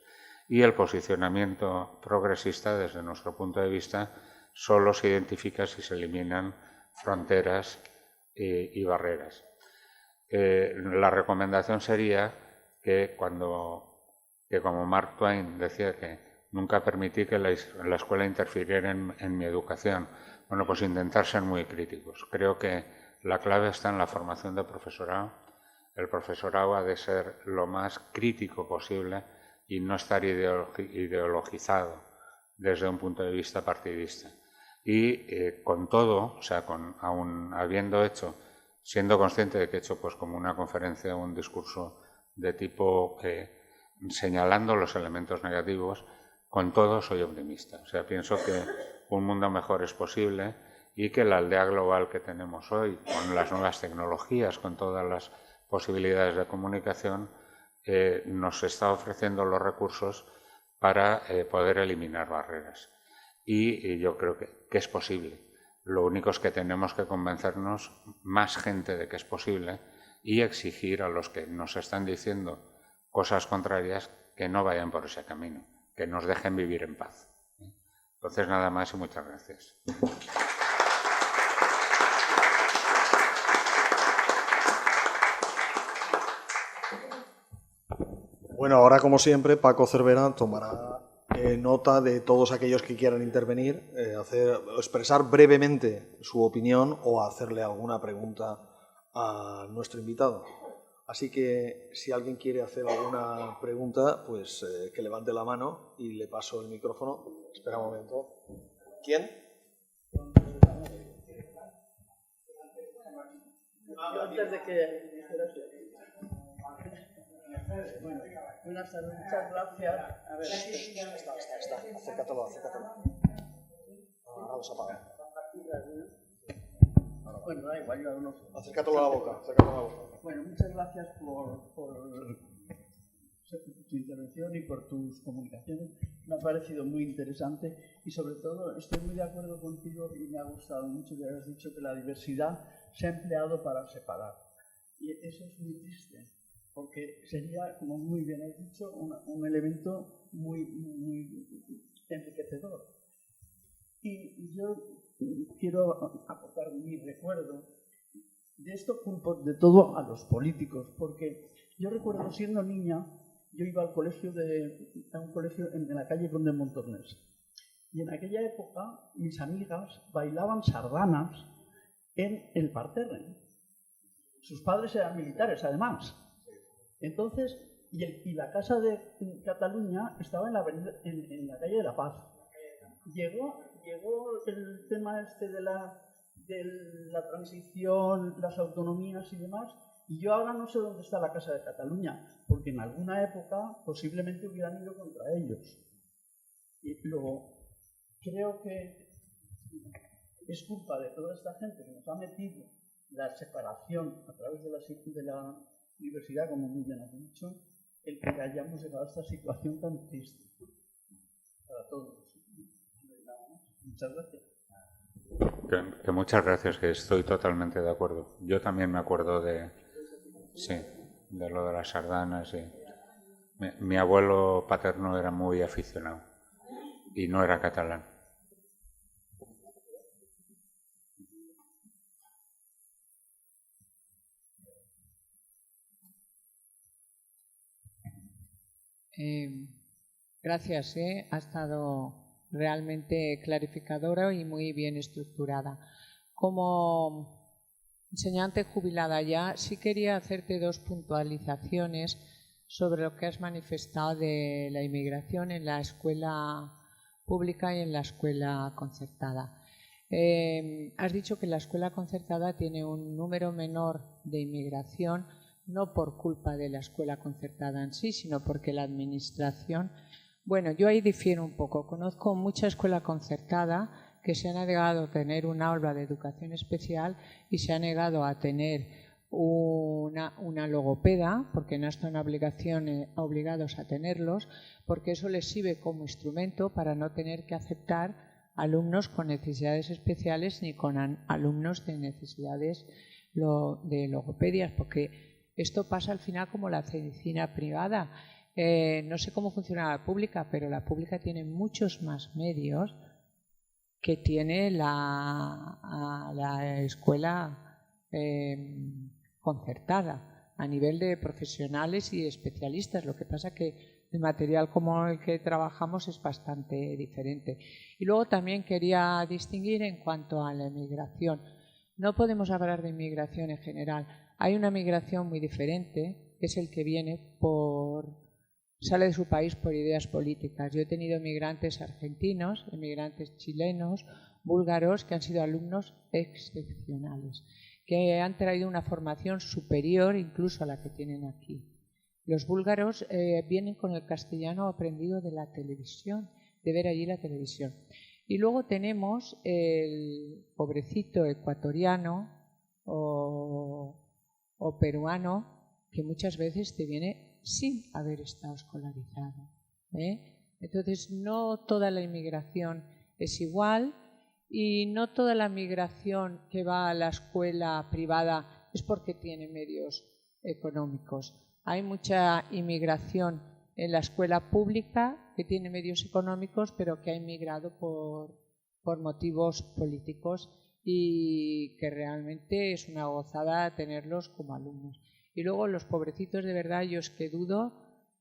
B: Y el posicionamiento progresista, desde nuestro punto de vista, solo se identifica si se eliminan fronteras y barreras. La recomendación sería que como Mark Twain decía que nunca permití que la escuela interfiriera en mi educación, bueno, pues intentar ser muy críticos. Creo que la clave está en la formación de profesorado. El profesorado ha de ser lo más crítico posible y no estar ideologizado desde un punto de vista partidista. Y con todo, o sea, aún habiendo siendo consciente de que he hecho pues como una conferencia o un discurso de tipo señalando los elementos negativos, con todo soy optimista. O sea, pienso que un mundo mejor es posible y que la aldea global que tenemos hoy, con las nuevas tecnologías, con todas las posibilidades de comunicación, nos está ofreciendo los recursos para poder eliminar barreras. Y yo creo que es posible. Lo único es que tenemos que convencernos más gente de que es posible y exigir a los que nos están diciendo cosas contrarias que no vayan por ese camino, que nos dejen vivir en paz. Entonces, nada más y muchas gracias.
A: Bueno, ahora como siempre, Paco Cervera tomará nota de todos aquellos que quieran intervenir, expresar brevemente su opinión o hacerle alguna pregunta a nuestro invitado. Así que si alguien quiere hacer alguna pregunta, pues que levante la mano y le paso el micrófono. Espera un momento. ¿Quién?
E: Antes de que bueno, buenas tardes, muchas gracias. A ver,
A: Está. Acércatelo. Ahora los apaga.
E: Bueno, da igual, yo no.
A: Acércatelo a la boca.
E: Bueno, muchas gracias por tu intervención y por tus comunicaciones. Me ha parecido muy interesante y sobre todo estoy muy de acuerdo contigo y me ha gustado mucho que hayas dicho que la diversidad se ha empleado para separar. Y eso es muy triste, porque sería, como muy bien has dicho, un elemento muy enriquecedor. Y yo quiero aportar mi recuerdo. De esto culpo de todo a los políticos, porque yo recuerdo siendo niña, yo iba al colegio a un colegio en la calle Conde Montornès. Y en aquella época mis amigas bailaban sardanas en el parterre. Sus padres eran militares, además. Entonces, y la casa de Cataluña estaba en la calle de La Paz. Llegó el tema este de la transición, las autonomías y demás, y yo ahora no sé dónde está la Casa de Cataluña, porque en alguna época posiblemente hubieran ido contra ellos. Y luego, creo que es culpa de toda esta gente que nos ha metido la separación a través de la universidad, como muy bien has dicho, el que hayamos llegado a esta situación tan triste para todos. Muchas gracias.
B: Que muchas gracias, que estoy totalmente de acuerdo. Yo también me acuerdo de lo de las sardanas. Mi abuelo paterno era muy aficionado y no era catalán.
F: Gracias, ha estado realmente clarificadora y muy bien estructurada. Como enseñante jubilada ya, sí quería hacerte dos puntualizaciones sobre lo que has manifestado de la inmigración en la escuela pública y en la escuela concertada. Has dicho que la escuela concertada tiene un número menor de inmigración, no por culpa de la escuela concertada en sí, sino porque la administración... Bueno, yo ahí difiero un poco. Conozco mucha escuela concertada que se ha negado a tener un aula de educación especial y se ha negado a tener una logopeda, porque no están obligados a tenerlos, porque eso les sirve como instrumento para no tener que aceptar alumnos con necesidades especiales ni con alumnos de necesidades de logopedias, porque esto pasa al final como la medicina privada. No sé cómo funciona la pública, pero la pública tiene muchos más medios que tiene la escuela concertada a nivel de profesionales y especialistas. Lo que pasa que el material como el que trabajamos es bastante diferente. Y luego también quería distinguir en cuanto a la emigración. No podemos hablar de inmigración en general. Hay una migración muy diferente, que es el que sale de su país por ideas políticas. Yo he tenido emigrantes argentinos, emigrantes chilenos, búlgaros, que han sido alumnos excepcionales, que han traído una formación superior incluso a la que tienen aquí. Los búlgaros vienen con el castellano aprendido de la televisión, de ver allí la televisión. Y luego tenemos el pobrecito ecuatoriano o peruano que muchas veces te viene sin haber estado escolarizado. Entonces, no toda la inmigración es igual y no toda la migración que va a la escuela privada es porque tiene medios económicos. Hay mucha inmigración en la escuela pública que tiene medios económicos, pero que ha inmigrado por motivos políticos y que realmente es una gozada tenerlos como alumnos. Y luego los pobrecitos, de verdad, yo es que dudo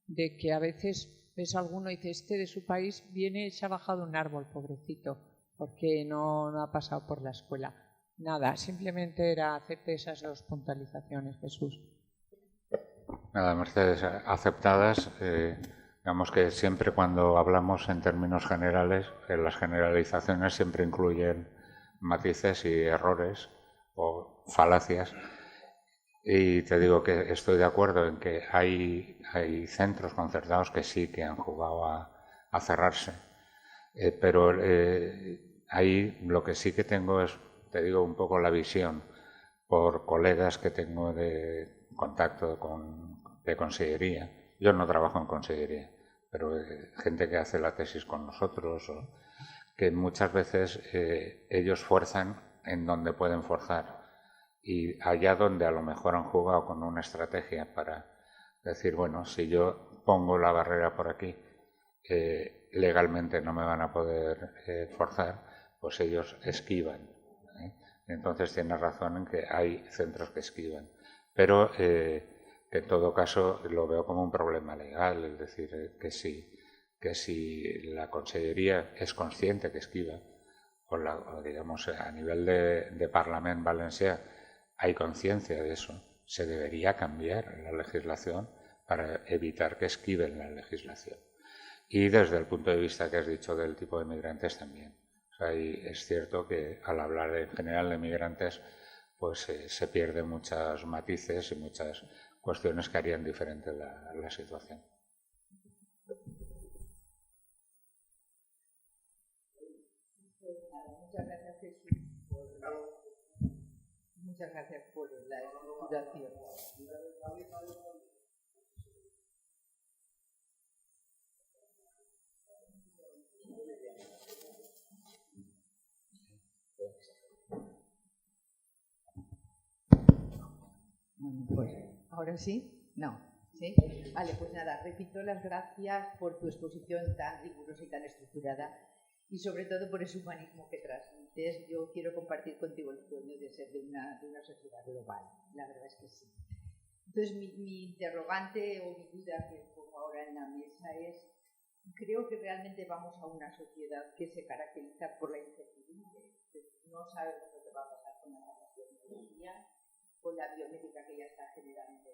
F: de que a veces ves a alguno y dice, este de su país viene, se ha bajado un árbol, pobrecito, porque no ha pasado por la escuela. Nada, simplemente era hacerte esas dos puntualizaciones, Jesús.
B: Nada, Mercedes, aceptadas. Digamos que siempre cuando hablamos en términos generales, las generalizaciones siempre incluyen matices y errores o falacias. Y te digo que estoy de acuerdo en que hay centros concertados que sí que han jugado a cerrarse. Pero ahí lo que sí que tengo es, te digo, un poco la visión por colegas que tengo de contacto de consellería. Yo no trabajo en consellería, pero gente que hace la tesis con nosotros, que muchas veces ellos fuerzan en donde pueden forzar y allá donde a lo mejor han jugado con una estrategia para decir, bueno, si yo pongo la barrera por aquí, legalmente no me van a poder forzar, pues ellos esquivan. Entonces tienes razón en que hay centros que esquivan, pero que en todo caso lo veo como un problema legal, es decir, que si la consellería es consciente que esquiva, o digamos a nivel de Parlament Valencià hay conciencia de eso, se debería cambiar la legislación para evitar que esquiven la legislación. Y desde el punto de vista que has dicho del tipo de migrantes también. O sea, y es cierto que al hablar en general de migrantes, pues se pierden muchos matices y muchas cuestiones que harían diferente la situación.
G: Muchas gracias por la explicación. Bueno, pues, ¿ahora sí? No. ¿Sí? Vale, pues nada, repito las gracias por tu exposición tan rigurosa y tan estructurada y sobre todo por ese humanismo que transmites. Yo quiero compartir contigo el sueño de ser de una sociedad global, la verdad es que sí. Entonces mi interrogante o mi duda que pongo ahora en la mesa es, creo que realmente vamos a una sociedad que se caracteriza por la incertidumbre. No sabemos lo que va a pasar con la tecnología, con la biométrica que ya está generando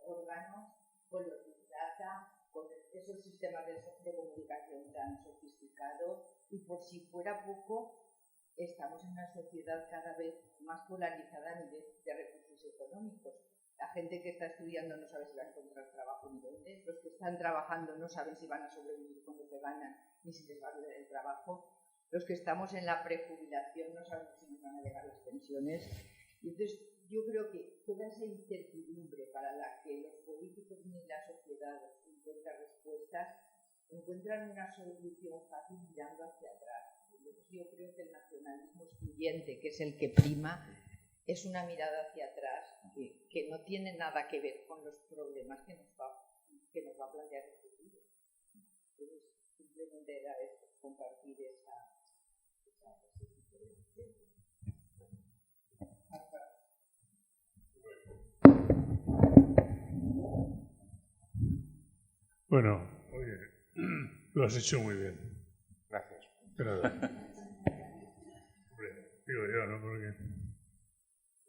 G: órganos, con los big data, con esos sistemas de comunicación tan sofisticados y por si fuera poco, estamos en una sociedad cada vez más polarizada a nivel de recursos económicos. La gente que está estudiando no sabe si va a encontrar trabajo ni dónde, los que están trabajando no saben si van a sobrevivir con lo que ganan ni si les va a dar el trabajo, los que estamos en la prejubilación no sabemos si nos van a llegar las pensiones. Y entonces yo creo que toda esa incertidumbre para la que los políticos ni la sociedad encuentran respuestas, encuentran una solución fácil mirando hacia atrás. Entonces yo creo que el nacionalismo excluyente, que es el que prima, es una mirada hacia atrás que no tiene nada que ver con los problemas que nos va a plantear el futuro. Entonces simplemente era esto, compartir esa
H: Bueno, oye, lo has hecho muy bien.
B: Gracias.
H: Pero, hombre, digo yo, ¿no? Porque,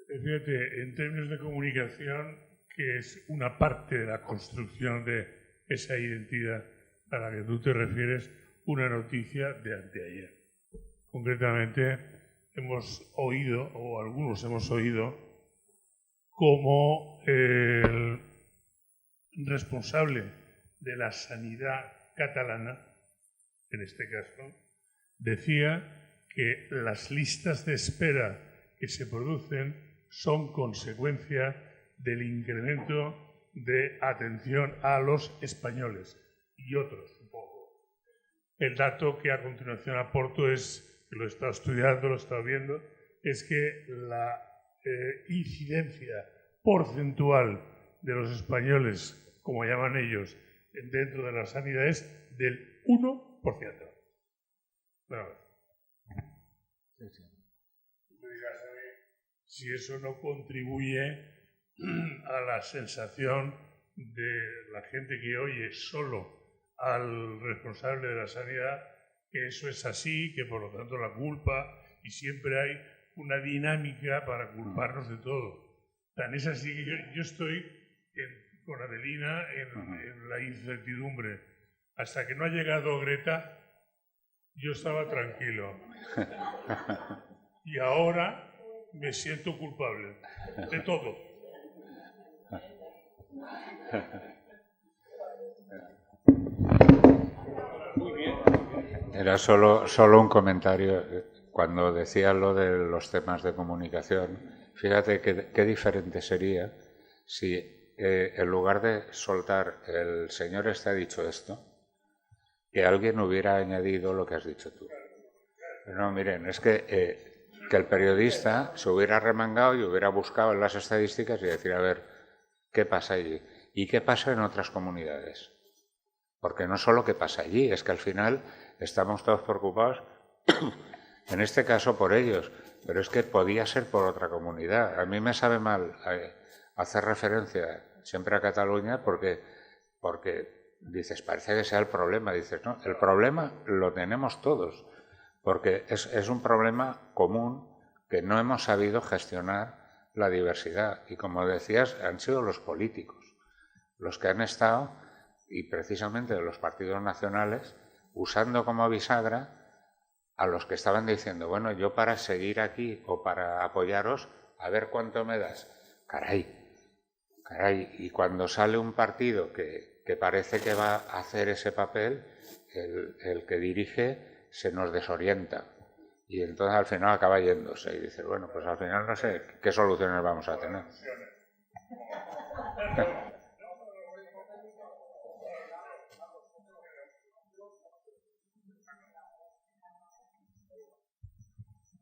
H: fíjate, en términos de comunicación, que es una parte de la construcción de esa identidad a la que tú te refieres, una noticia de anteayer. Concretamente, hemos oído, o algunos hemos oído, como el responsable de la sanidad catalana, en este caso, decía que las listas de espera que se producen son consecuencia del incremento de atención a los españoles y otros, supongo. El dato que a continuación aporto es, que lo he estado estudiando, lo he estado viendo, es que la incidencia porcentual de los españoles, como llaman ellos, dentro de la sanidad es del 1%. Bueno, si eso no contribuye a la sensación de la gente que oye solo al responsable de la sanidad que eso es así, que por lo tanto la culpa, y siempre hay una dinámica para culparnos de todo. Tan es así que yo estoy con Adelina en la incertidumbre. Hasta que no ha llegado Greta, yo estaba tranquilo. Y ahora me siento culpable de todo.
B: Era solo un comentario. Cuando decía lo de los temas de comunicación, fíjate qué diferente sería si en lugar de soltar el señor este ha dicho esto, que alguien hubiera añadido lo que has dicho tú. No, miren, es que el periodista se hubiera remangado y hubiera buscado en las estadísticas y decir, a ver, ¿qué pasa allí? ¿Y qué pasa en otras comunidades? Porque no solo qué pasa allí, es que al final estamos todos preocupados, en este caso por ellos, pero es que podía ser por otra comunidad. A mí me sabe mal hacer referencia siempre a Cataluña porque dices, parece que sea el problema. Dices, no, el problema lo tenemos todos, porque es un problema común que no hemos sabido gestionar la diversidad. Y como decías, han sido los políticos los que han estado, y precisamente de los partidos nacionales, usando como bisagra a los que estaban diciendo, bueno, yo para seguir aquí o para apoyaros, a ver cuánto me das. Caray. Y cuando sale un partido que parece que va a hacer ese papel, el que dirige se nos desorienta. Y entonces al final acaba yéndose. Y dices, bueno, pues al final no sé qué soluciones vamos a tener.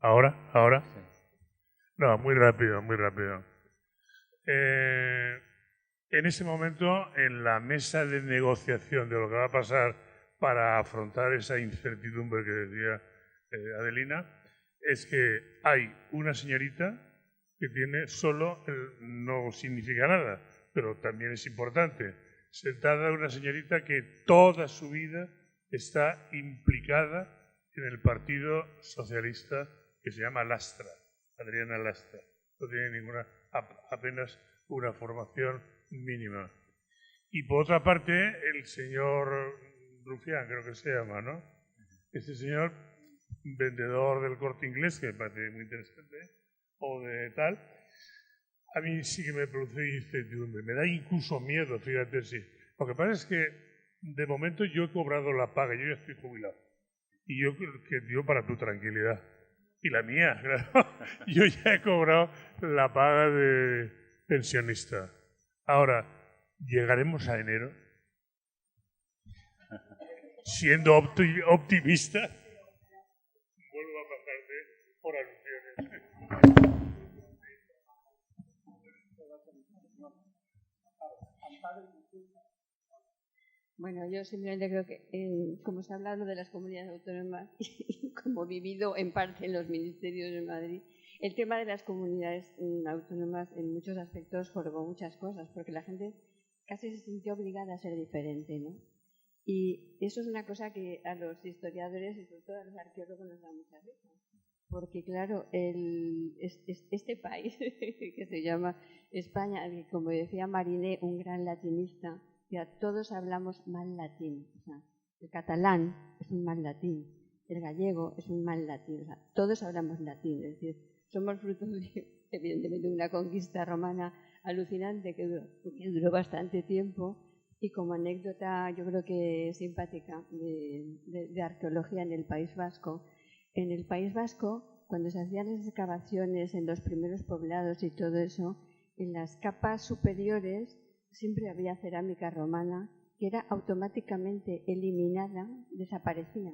H: ¿Ahora? No, muy rápido. En ese momento, en la mesa de negociación de lo que va a pasar para afrontar esa incertidumbre que decía Adelina, es que hay una señorita que tiene solo, no significa nada, pero también es importante, sentada una señorita que toda su vida está implicada en el Partido Socialista que se llama Lastra, Adriana Lastra. No tiene ninguna, apenas una formación mínima. Y por otra parte, el señor Rufián, creo que se llama, ¿no? Este señor, vendedor del Corte Inglés, que me parece muy interesante, o de tal, a mí sí que me produce incertidumbre. Me da incluso miedo, fíjate, sí. Lo que pasa es que, de momento, yo he cobrado la paga, yo ya estoy jubilado. Y yo para tu tranquilidad. Y la mía, claro. Yo ya he cobrado la paga de pensionista. Ahora, ¿llegaremos a enero? Siendo optimista, vuelvo a pasarte por alusiones.
I: Bueno, yo simplemente creo que, como se ha hablado de las comunidades autónomas y como he vivido en parte en los ministerios de Madrid, el tema de las comunidades autónomas en muchos aspectos jorobó muchas cosas, porque la gente casi se sintió obligada a ser diferente, ¿no? Y eso es una cosa que a los historiadores y sobre todo a los arqueólogos nos da mucha risa. Porque claro, este país que se llama España, como decía Mariné, un gran latinista, que todos hablamos mal latín. O sea, el catalán es un mal latín, el gallego es un mal latín. O sea, todos hablamos latín. Es decir, somos fruto evidentemente de una conquista romana alucinante que duró bastante tiempo. Y como anécdota, yo creo que simpática de arqueología en el País Vasco, cuando se hacían las excavaciones en los primeros poblados y todo eso, en las capas superiores siempre había cerámica romana que era automáticamente eliminada, desaparecía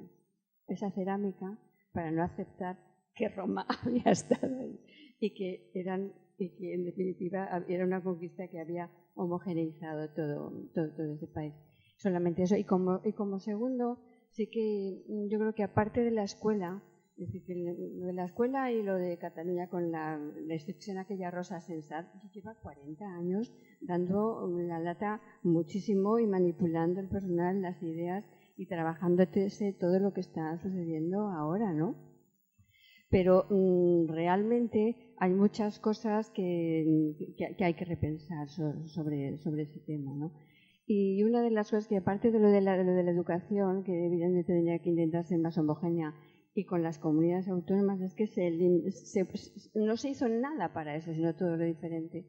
I: esa cerámica para no aceptar que Roma había estado ahí y que en definitiva era una conquista que había homogeneizado todo ese país. Solamente eso. Y como segundo, sí que yo creo que aparte de la escuela, es decir, que lo de la escuela y lo de Cataluña con la institución aquella Rosa Sensat, lleva 40 años dando la lata muchísimo y manipulando el personal, las ideas y trabajando todo lo que está sucediendo ahora, ¿no? Pero realmente hay muchas cosas que hay que repensar sobre ese tema, ¿no? Y una de las cosas que, aparte de lo de la educación, que evidentemente tendría que intentar ser más homogénea, y con las comunidades autónomas, es que no se hizo nada para eso, sino todo lo diferente.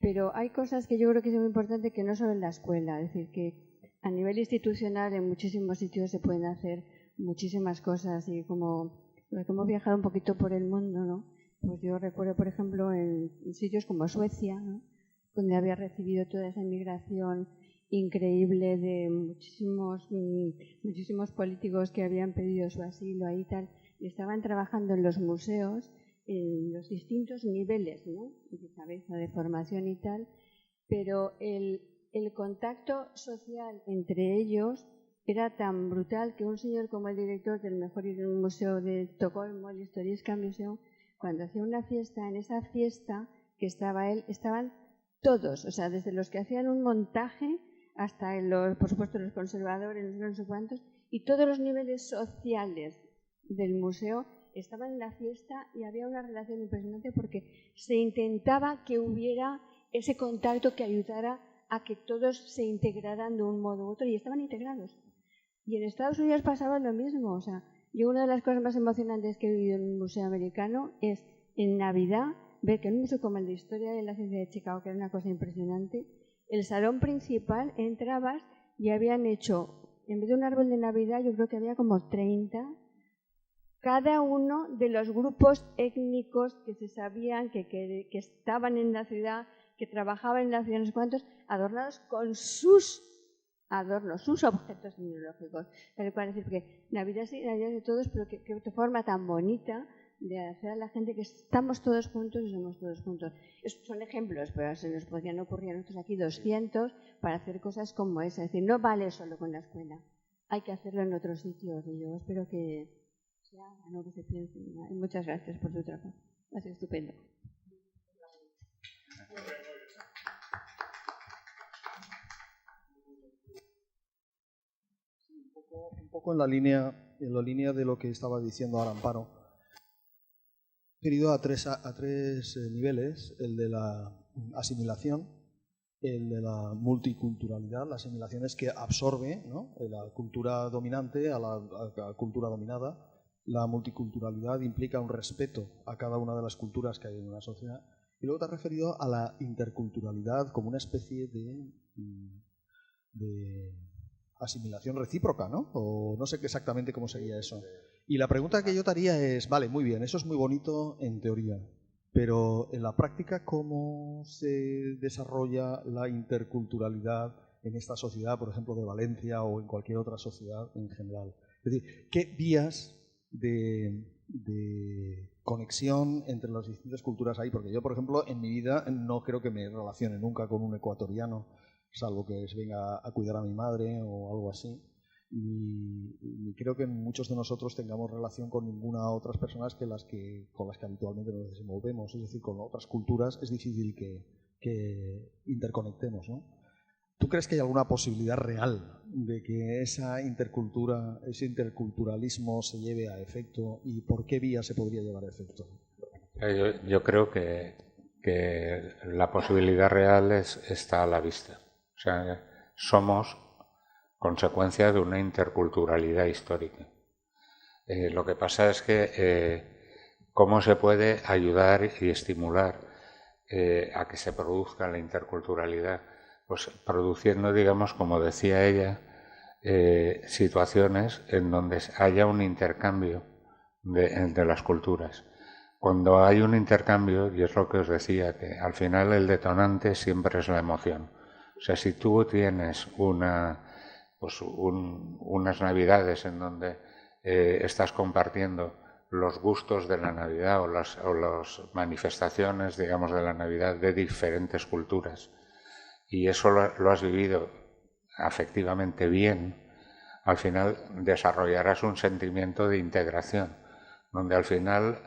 I: Pero hay cosas que yo creo que es muy importante, que no solo en la escuela, es decir, que a nivel institucional en muchísimos sitios se pueden hacer muchísimas cosas, y como hemos viajado un poquito por el mundo, ¿no? Pues yo recuerdo, por ejemplo, en sitios como Suecia, ¿no? Donde había recibido toda esa inmigración increíble de muchísimos políticos que habían pedido su asilo ahí y tal, y estaban trabajando en los museos en los distintos niveles, ¿no? De cabeza, de formación y tal, pero el contacto social entre ellos era tan brutal que un señor como el director del mejor museo de Estocolmo, el Historiska Museum, cuando hacía una fiesta, en esa fiesta que estaba él, estaban todos, o sea, desde los que hacían un montaje hasta, por supuesto, los conservadores, no sé cuántos, y todos los niveles sociales del museo estaban en la fiesta, y había una relación impresionante porque se intentaba que hubiera ese contacto que ayudara a que todos se integraran de un modo u otro, y estaban integrados. Y en Estados Unidos pasaba lo mismo. O sea, yo una de las cosas más emocionantes que he vivido en un museo americano es en Navidad ver que en un museo como el de Historia de la Ciencia de Chicago, que era una cosa impresionante, el salón principal entrabas y habían hecho, en vez de un árbol de Navidad, yo creo que había como 30, cada uno de los grupos étnicos que se sabían que estaban en la ciudad, que trabajaban en la ciudad, no sé cuántos, adornados con sus adornos, sus objetos tecnológicos. Tal cual, decir, porque Navidad sí, Navidad de todos, pero que de forma tan bonita de hacer a la gente que estamos todos juntos y somos todos juntos. Estos son ejemplos, pero se nos podrían ocurrir a nosotros aquí 200 para hacer cosas como esa. Es decir, no vale solo con la escuela, hay que hacerlo en otros sitios, y yo espero que se haga, no que se piense. Y muchas gracias por tu trabajo, ha sido estupendo.
A: Un poco en la línea de lo que estaba diciendo ahora Amparo. He referido a tres niveles: el de la asimilación, el de la multiculturalidad. La asimilación es que absorbe, ¿no?, la cultura dominante a la cultura dominada. La multiculturalidad implica un respeto a cada una de las culturas que hay en una sociedad. Y luego te has referido a la interculturalidad como una especie de asimilación recíproca, ¿no? O no sé exactamente cómo sería eso. Y la pregunta que yo te haría es, vale, muy bien, eso es muy bonito en teoría, pero en la práctica, ¿cómo se desarrolla la interculturalidad en esta sociedad, por ejemplo, de Valencia o en cualquier otra sociedad en general? Es decir, ¿qué vías de conexión entre las distintas culturas hay? Porque yo, por ejemplo, en mi vida no creo que me relacione nunca con un ecuatoriano, salvo que venga a cuidar a mi madre o algo así. Y creo que muchos de nosotros tengamos relación con ninguna otras personas con las que habitualmente nos desenvolvemos. Es decir, con otras culturas es difícil que interconectemos, ¿no? ¿Tú crees que hay alguna posibilidad real de que esa intercultura, ese interculturalismo se lleve a efecto y por qué vía se podría llevar a efecto?
B: Yo creo que la posibilidad real está a la vista. O sea, somos consecuencia de una interculturalidad histórica. Lo que pasa es que cómo se puede ayudar y estimular a que se produzca la interculturalidad, pues produciendo, digamos, como decía ella, situaciones en donde haya un intercambio de las culturas. Cuando hay un intercambio, y es lo que os decía, que al final el detonante siempre es la emoción. O sea, si tú tienes unas Navidades en donde estás compartiendo los gustos de la Navidad o las manifestaciones, digamos, de la Navidad de diferentes culturas, y eso lo has vivido afectivamente bien, al final desarrollarás un sentimiento de integración, donde al final,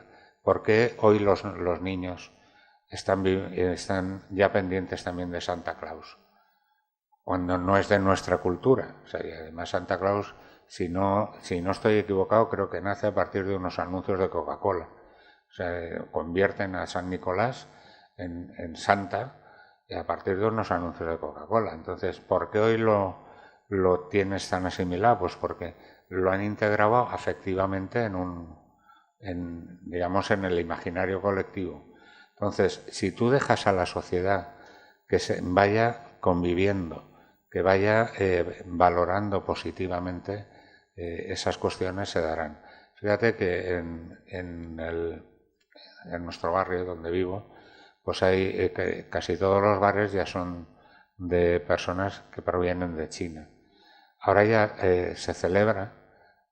B: ¿por qué hoy los niños están ya pendientes también de Santa Claus? Cuando no es de nuestra cultura. O sea, y además Santa Claus, si no estoy equivocado, creo que nace a partir de unos anuncios de Coca-Cola. O sea, convierten a San Nicolás en Santa y a partir de unos anuncios de Coca-Cola. Entonces, ¿por qué hoy lo tienes tan asimilado? Pues porque lo han integrado afectivamente digamos, en el imaginario colectivo. Entonces, si tú dejas a la sociedad que se vaya conviviendo, que vaya valorando positivamente, esas cuestiones se darán. Fíjate que en nuestro barrio donde vivo, pues hay casi todos los bares ya son de personas que provienen de China. Ahora ya se celebra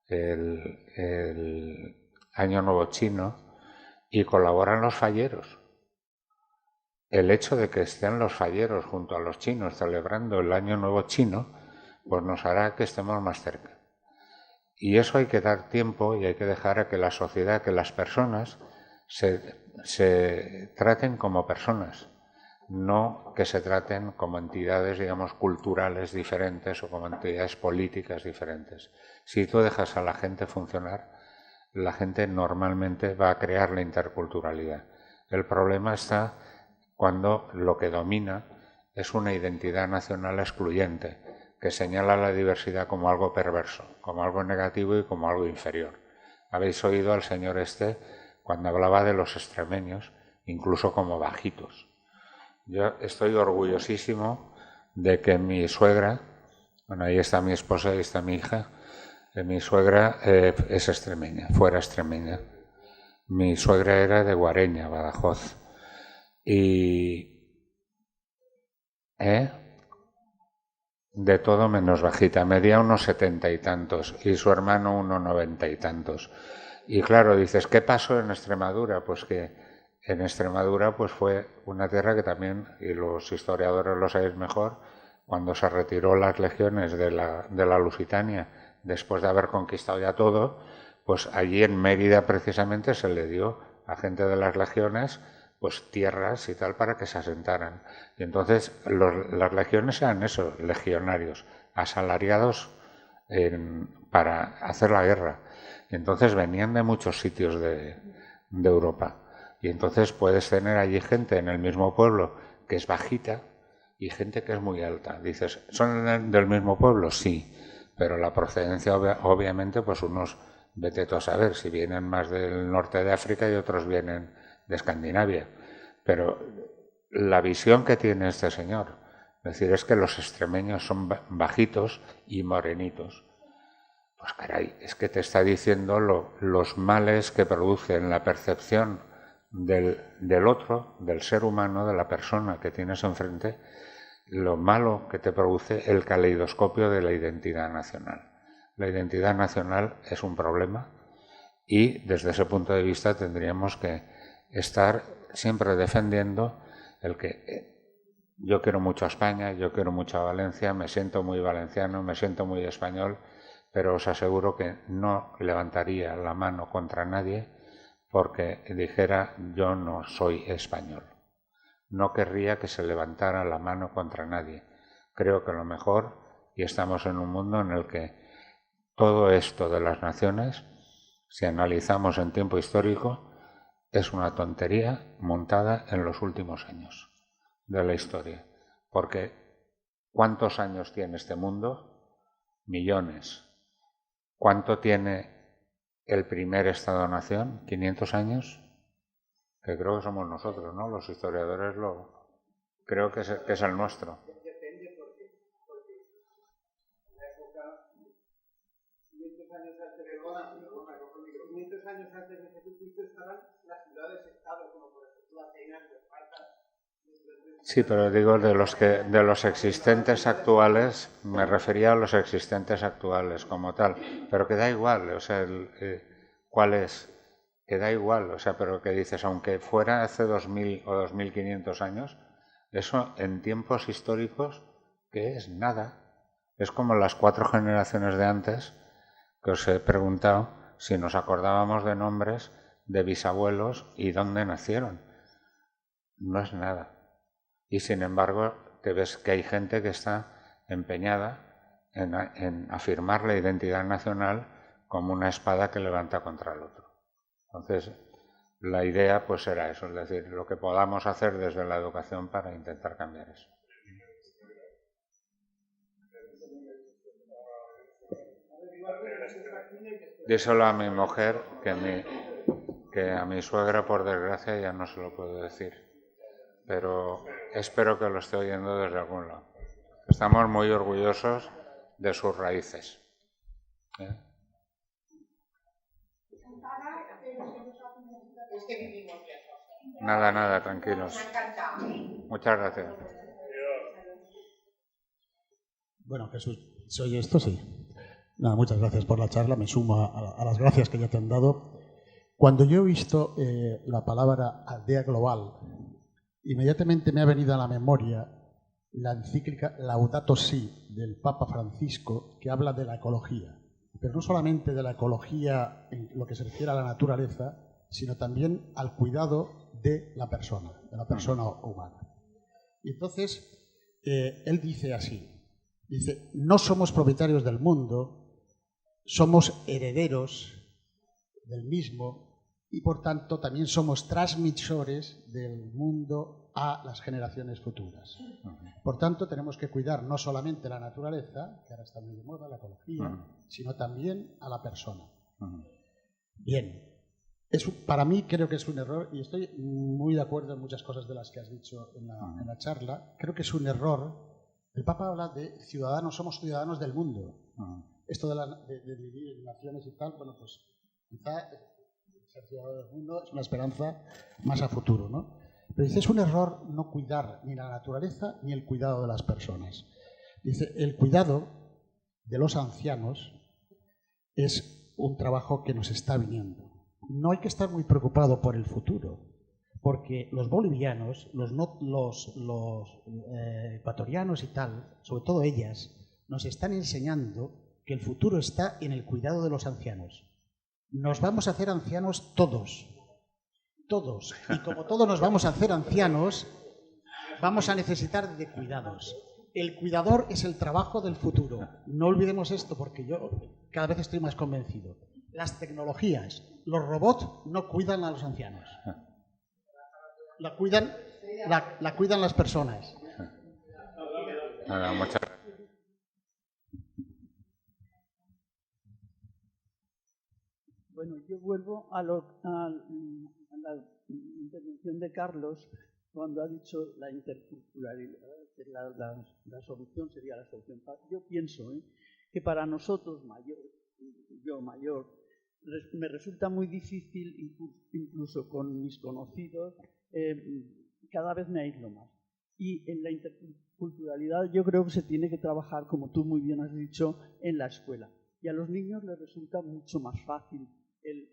B: el Año Nuevo Chino y colaboran los falleros. El hecho de que estén los falleros junto a los chinos celebrando el Año Nuevo Chino, pues nos hará que estemos más cerca. Y eso hay que dar tiempo y hay que dejar a que la sociedad, que las personas se traten como personas, no que se traten como entidades, digamos, culturales diferentes o como entidades políticas diferentes. Si tú dejas a la gente funcionar, la gente normalmente va a crear la interculturalidad. El problema está cuando lo que domina es una identidad nacional excluyente, que señala la diversidad como algo perverso, como algo negativo y como algo inferior. Habéis oído al señor cuando hablaba de los extremeños, incluso como bajitos. Yo estoy orgullosísimo de que mi suegra, bueno, ahí está mi esposa y está mi hija, mi suegra es extremeña, fuera extremeña. Mi suegra era de Guareña, Badajoz. Y de todo menos bajita, medía unos 70 y tantos y su hermano unos 90 y tantos. Y claro, dices, ¿qué pasó en Extremadura? Pues que en Extremadura pues fue una tierra que también, y los historiadores lo sabéis mejor, cuando se retiró las legiones de la Lusitania, después de haber conquistado ya todo, pues allí en Mérida precisamente se le dio a gente de las legiones pues tierras y tal para que se asentaran. Y entonces las legiones eran eso, legionarios, asalariados para hacer la guerra. Y entonces venían de muchos sitios de Europa. Y entonces puedes tener allí gente en el mismo pueblo que es bajita y gente que es muy alta. Dices, ¿son del mismo pueblo? Sí, pero la procedencia obviamente pues unos, vete tú a saber, si vienen más del norte de África y otros vienen de Escandinavia. Pero la visión que tiene este señor, es decir, es que los extremeños son bajitos y morenitos. Pues caray, es que te está diciendo los males que produce en la percepción del otro, del ser humano, de la persona que tienes enfrente, lo malo que te produce el caleidoscopio de la identidad nacional. La identidad nacional es un problema y desde ese punto de vista tendríamos que estar siempre defendiendo el que yo quiero mucho a España, yo quiero mucho a Valencia, me siento muy valenciano, me siento muy español, pero os aseguro que no levantaría la mano contra nadie porque dijera yo no soy español. No querría que se levantara la mano contra nadie. creo que lo mejor, y estamos en un mundo en el que todo esto de las naciones, si analizamos en tiempo histórico, es una tontería montada en los últimos años de la historia. Porque ¿cuántos años tiene este mundo? Millones. ¿Cuánto tiene el primer Estado-nación? ¿500 años? Que creo que somos nosotros, ¿no? Los historiadores creo que es el nuestro.
J: Depende porque en la época 500 años antes de 500 años antes de Jesucristo estaban las ciudades-estado, como por ejemplo Atenas, Esparta.
B: Sí, pero digo de los existentes actuales, me refería a los existentes actuales como tal, pero que da igual, o sea, ¿cuál es? Que da igual, o sea, pero que dices, aunque fuera hace 2000 o 2500 años, eso en tiempos históricos, ¿qué es? Nada. Es como las 4 generaciones de antes, que os he preguntado si nos acordábamos de nombres de bisabuelos y dónde nacieron. No es nada. Y sin embargo, te ves que hay gente que está empeñada en afirmar la identidad nacional como una espada que levanta contra el otro. Entonces, la idea pues era eso, es decir, lo que podamos hacer desde la educación para intentar cambiar eso. Díselo a mi mujer, que a mi suegra, por desgracia, ya no se lo puedo decir. Pero espero que lo esté oyendo desde algún lado. Estamos muy orgullosos de sus raíces. Nada, tranquilos. Muchas gracias.
K: Bueno, Jesús, ¿se oye esto? Sí. Nada, muchas gracias por la charla. Me sumo a las gracias que ya te han dado. Cuando yo he visto la palabra aldea global, inmediatamente me ha venido a la memoria la encíclica Laudato Si del Papa Francisco, que habla de la ecología, pero no solamente de la ecología en lo que se refiere a la naturaleza, sino también al cuidado de la persona humana. Y entonces, él dice así, dice, no somos propietarios del mundo, somos herederos del mismo, y por tanto también somos transmisores del mundo a las generaciones futuras. Por tanto, tenemos que cuidar no solamente la naturaleza, que ahora está muy de moda, la ecología, sino también a la persona. Bien, para mí creo que es un error, y estoy muy de acuerdo en muchas cosas de las que has dicho en la charla. Creo que es un error. El Papa habla de ciudadanos, somos ciudadanos del mundo. Esto de dividir naciones y tal, bueno, pues quizá ser ciudadano del mundo es una esperanza más a futuro, ¿no? Pero dice, es un error no cuidar ni la naturaleza ni el cuidado de las personas. Dice, el cuidado de los ancianos es un trabajo que nos está viniendo. No hay que estar muy preocupado por el futuro, porque los bolivianos, los ecuatorianos y tal, sobre todo ellas, nos están enseñando que el futuro está en el cuidado de los ancianos. Nos vamos a hacer ancianos todos. Y como todos nos vamos a hacer ancianos, vamos a necesitar de cuidados. El cuidador es el trabajo del futuro. No olvidemos esto, porque yo cada vez estoy más convencido. Las tecnologías, los robots no cuidan a los ancianos. La cuidan las personas.
B: Muchas gracias.
E: Bueno, yo vuelvo a la intervención de Carlos cuando ha dicho la interculturalidad, que la solución sería la solución. Yo pienso que para nosotros, yo mayor, me resulta muy difícil, incluso con mis conocidos, cada vez me aíslo más. Y en la interculturalidad yo creo que se tiene que trabajar, como tú muy bien has dicho, en la escuela. Y a los niños les resulta mucho más fácil el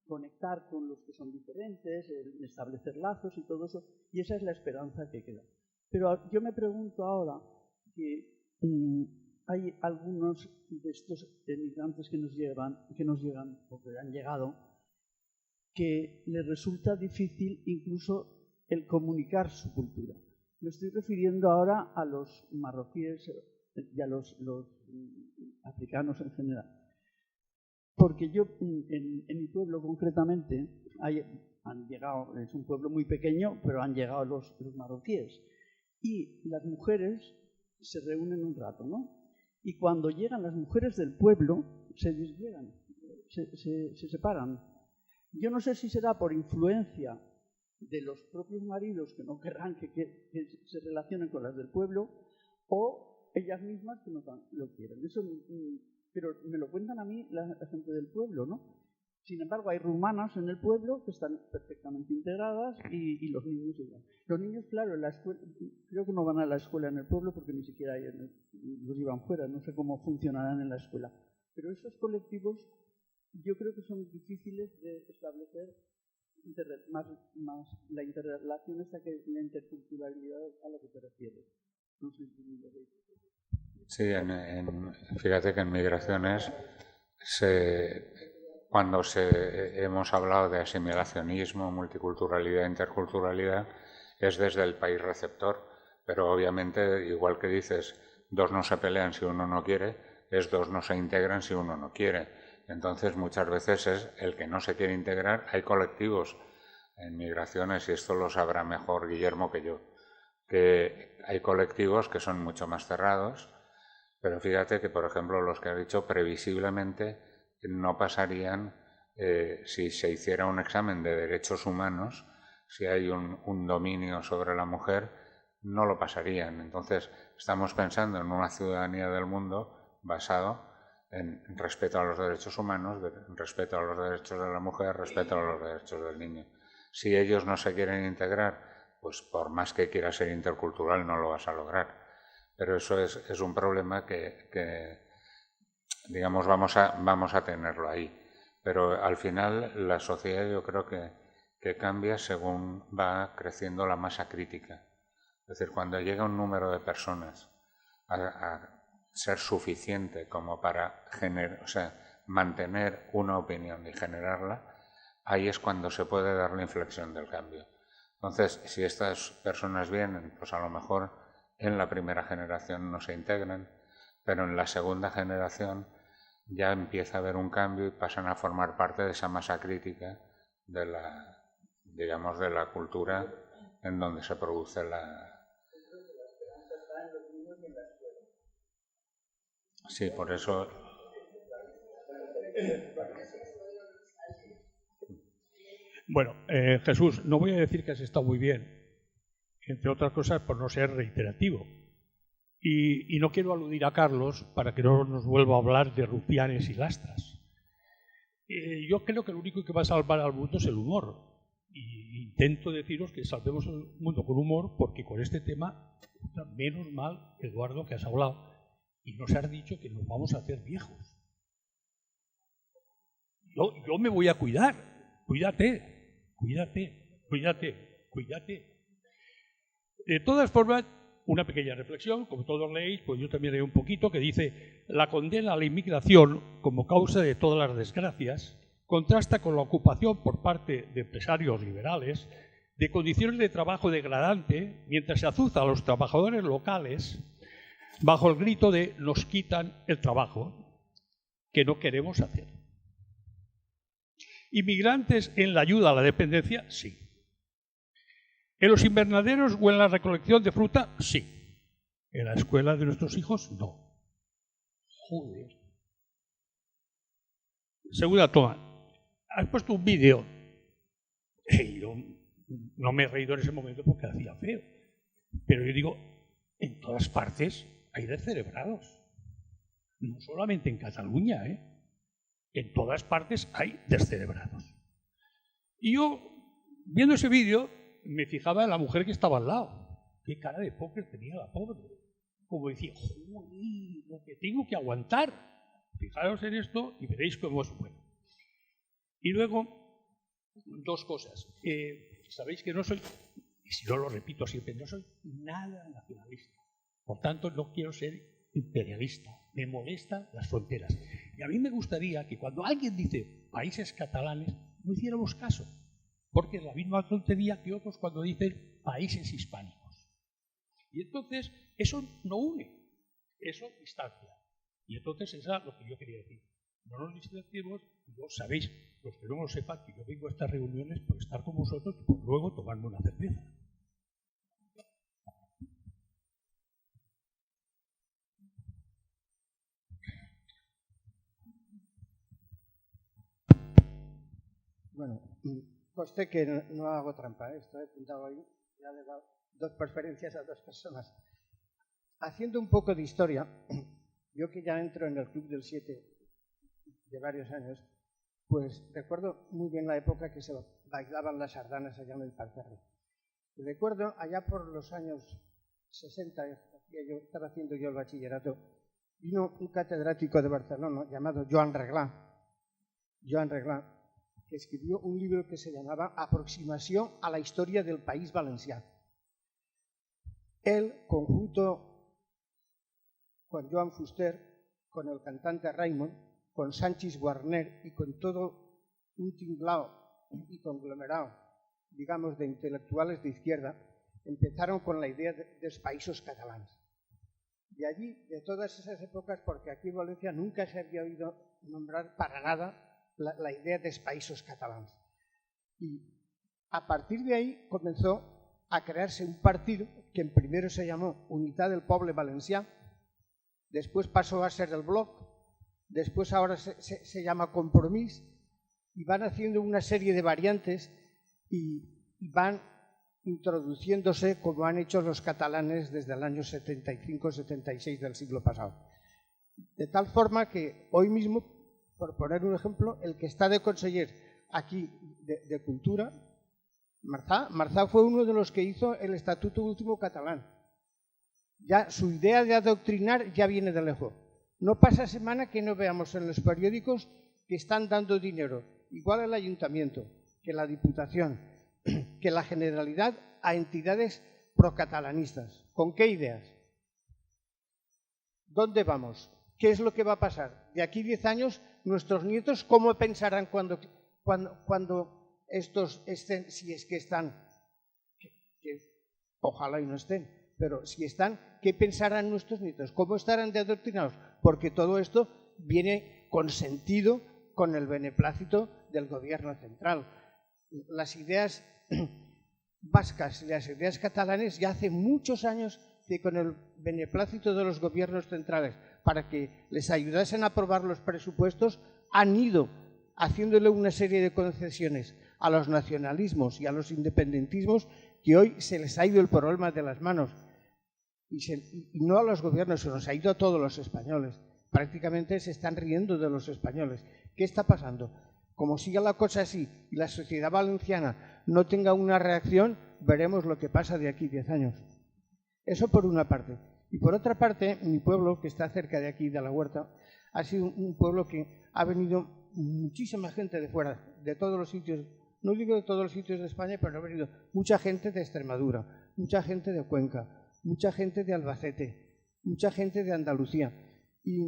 E: conectar con los que son diferentes, el establecer lazos y todo eso, y esa es la esperanza que queda. Pero yo me pregunto ahora que hay algunos de estos emigrantes que nos llegan o que han llegado, que les resulta difícil incluso el comunicar su cultura. Me estoy refiriendo ahora a los marroquíes y a los africanos en general. Porque yo, en mi pueblo concretamente, han llegado, es un pueblo muy pequeño, pero han llegado los marroquíes. Y las mujeres se reúnen un rato, ¿no? Y cuando llegan las mujeres del pueblo, se disgregan, se separan. Yo no sé si será por influencia de los propios maridos que no querrán que se relacionen con las del pueblo, o ellas mismas que no lo quieren. Eso, pero me lo cuentan a mí la gente del pueblo, ¿no? Sin embargo, hay rumanas en el pueblo que están perfectamente integradas y los niños igual. Los niños, claro, en la escuela, creo que no van a la escuela en el pueblo porque ni siquiera los llevan fuera, no sé cómo funcionarán en la escuela. Pero esos colectivos yo creo que son difíciles de establecer más la interrelación esta que la interculturalidad a la que te refieres. No sé si lo veis.
B: Sí, fíjate que en migraciones cuando hemos hablado de asimilacionismo, multiculturalidad, interculturalidad, es desde el país receptor, pero obviamente, igual que dices, dos no se pelean si uno no quiere, es dos no se integran si uno no quiere. Entonces, muchas veces es el que no se quiere integrar. Hay colectivos en migraciones, y esto lo sabrá mejor Guillermo que yo, que hay colectivos que son mucho más cerrados, pero fíjate que, por ejemplo, los que has dicho, previsiblemente no pasarían si se hiciera un examen de derechos humanos, si hay un dominio sobre la mujer, no lo pasarían. Entonces, estamos pensando en una ciudadanía del mundo basado en respeto a los derechos humanos, respeto a los derechos de la mujer, respeto a los derechos del niño. Si ellos no se quieren integrar, pues por más que quieras ser intercultural no lo vas a lograr. Pero eso es un problema que digamos, vamos a tenerlo ahí. Pero al final la sociedad yo creo que cambia según va creciendo la masa crítica. Es decir, cuando llega un número de personas a ser suficiente como para mantener una opinión y generarla, ahí es cuando se puede dar la inflexión del cambio. Entonces, si estas personas vienen, pues a lo mejor en la primera generación no se integran, pero en la segunda generación ya empieza a haber un cambio y pasan a formar parte de esa masa crítica de la cultura en donde se produce la... Sí, por eso...
L: Bueno, Jesús, no voy a decir que has estado muy bien, entre otras cosas por no ser reiterativo. Y no quiero aludir a Carlos para que no nos vuelva a hablar de rufianes y lastras. Yo creo que lo único que va a salvar al mundo es el humor. Y intento deciros que salvemos el mundo con humor, porque con este tema, menos mal, Eduardo, que has hablado, y nos has dicho que nos vamos a hacer viejos. Yo me voy a cuidar. Cuídate. De todas formas, una pequeña reflexión, como todos leéis, pues yo también leo un poquito, que dice: la condena a la inmigración como causa de todas las desgracias contrasta con la ocupación por parte de empresarios liberales de condiciones de trabajo degradante, mientras se azuza a los trabajadores locales bajo el grito de nos quitan el trabajo que no queremos hacer. ¿Inmigrantes en la ayuda a la dependencia? Sí. ¿En los invernaderos o en la recolección de fruta? Sí. ¿En la escuela de nuestros hijos? No. Joder. Segunda toma. Has puesto un vídeo. Yo no me he reído en ese momento porque hacía feo. Pero yo digo, en todas partes hay descerebrados. No solamente en Cataluña, En todas partes hay descerebrados. Y yo, viendo ese vídeo, me fijaba en la mujer que estaba al lado. Qué cara de póker tenía la pobre. Como decía, joder, lo que tengo que aguantar. Fijaros en esto y veréis cómo es bueno. Y luego, dos cosas. Sabéis que no soy, y si no lo repito siempre, no soy nada nacionalista. Por tanto, no quiero ser imperialista. Me molestan las fronteras. Y a mí me gustaría que cuando alguien dice países catalanes, no hiciéramos caso. Porque es la misma tontería que otros cuando dicen países hispánicos. Y entonces eso no une, eso distancia. Y entonces eso es lo que yo quería decir. No nos distanciemos, no sabéis, los que no lo sepan, que yo vengo a estas reuniones por estar con vosotros y por luego tomarme una cerveza.
J: Bueno, conste que no hago trampa, esto he pintado ahí, ya le he dado 2 preferencias a 2 personas. Haciendo un poco de historia, yo que ya entro en el Club del 7 de varios años, pues recuerdo muy bien la época que se bailaban las sardanas allá en el parterre. Recuerdo allá por los años 60, estaba haciendo yo el bachillerato, vino un catedrático de Barcelona llamado Joan Reglà, que escribió un libro que se llamaba Aproximación a la historia del País Valencià. Él, conjunto con Joan Fuster, con el cantante Raimon, con Sanchis Guarner y con todo un tinglao y conglomerado, digamos, de intelectuales de izquierda, empezaron con la idea de los països catalans. De allí, de todas esas épocas, porque aquí en Valencia nunca se había oído nombrar para nada la idea de los països catalans. Y a partir de ahí comenzó a crearse un partido que primero se llamó Unitat del Poble Valencià, después pasó a ser el Bloc, después ahora se llama Compromís, y van haciendo una serie de variantes y van introduciéndose como han hecho los catalanes desde el año 75-76 del siglo pasado. De tal forma que hoy mismo, por poner un ejemplo, el que está de conseller aquí de Cultura, Marzà fue uno de los que hizo el Estatuto Último catalán. Ya su idea de adoctrinar ya viene de lejos. No pasa semana que no veamos en los periódicos que están dando dinero, igual el Ayuntamiento, que la Diputación, que la Generalidad, a entidades procatalanistas. ¿Con qué ideas? ¿Dónde vamos? ¿Qué es lo que va a pasar? De aquí 10 años, nuestros nietos, ¿cómo pensarán cuando estos estén, si es que están, que ojalá y no estén, pero si están, ¿qué pensarán nuestros nietos? ¿Cómo estarán de adoctrinados? Porque todo esto viene consentido con el beneplácito del gobierno central. Las ideas vascas y las ideas catalanes ya hace muchos años que con el beneplácito de los gobiernos centrales para que les ayudasen a aprobar los presupuestos han ido haciéndole una serie de concesiones a los nacionalismos y a los independentismos que hoy se les ha ido el problema de las manos. Y no a los gobiernos, se nos ha ido a todos los españoles. Prácticamente se están riendo de los españoles. ¿Qué está pasando? Como siga la cosa así y la sociedad valenciana no tenga una reacción, veremos lo que pasa de aquí 10 años. Eso por una parte. Y por otra parte, mi pueblo, que está cerca de aquí, de La Huerta, ha sido un pueblo que ha venido muchísima gente de fuera, de todos los sitios, no digo de todos los sitios de España, pero ha venido mucha gente de Extremadura, mucha gente de Cuenca, mucha gente de Albacete, mucha gente de Andalucía. Y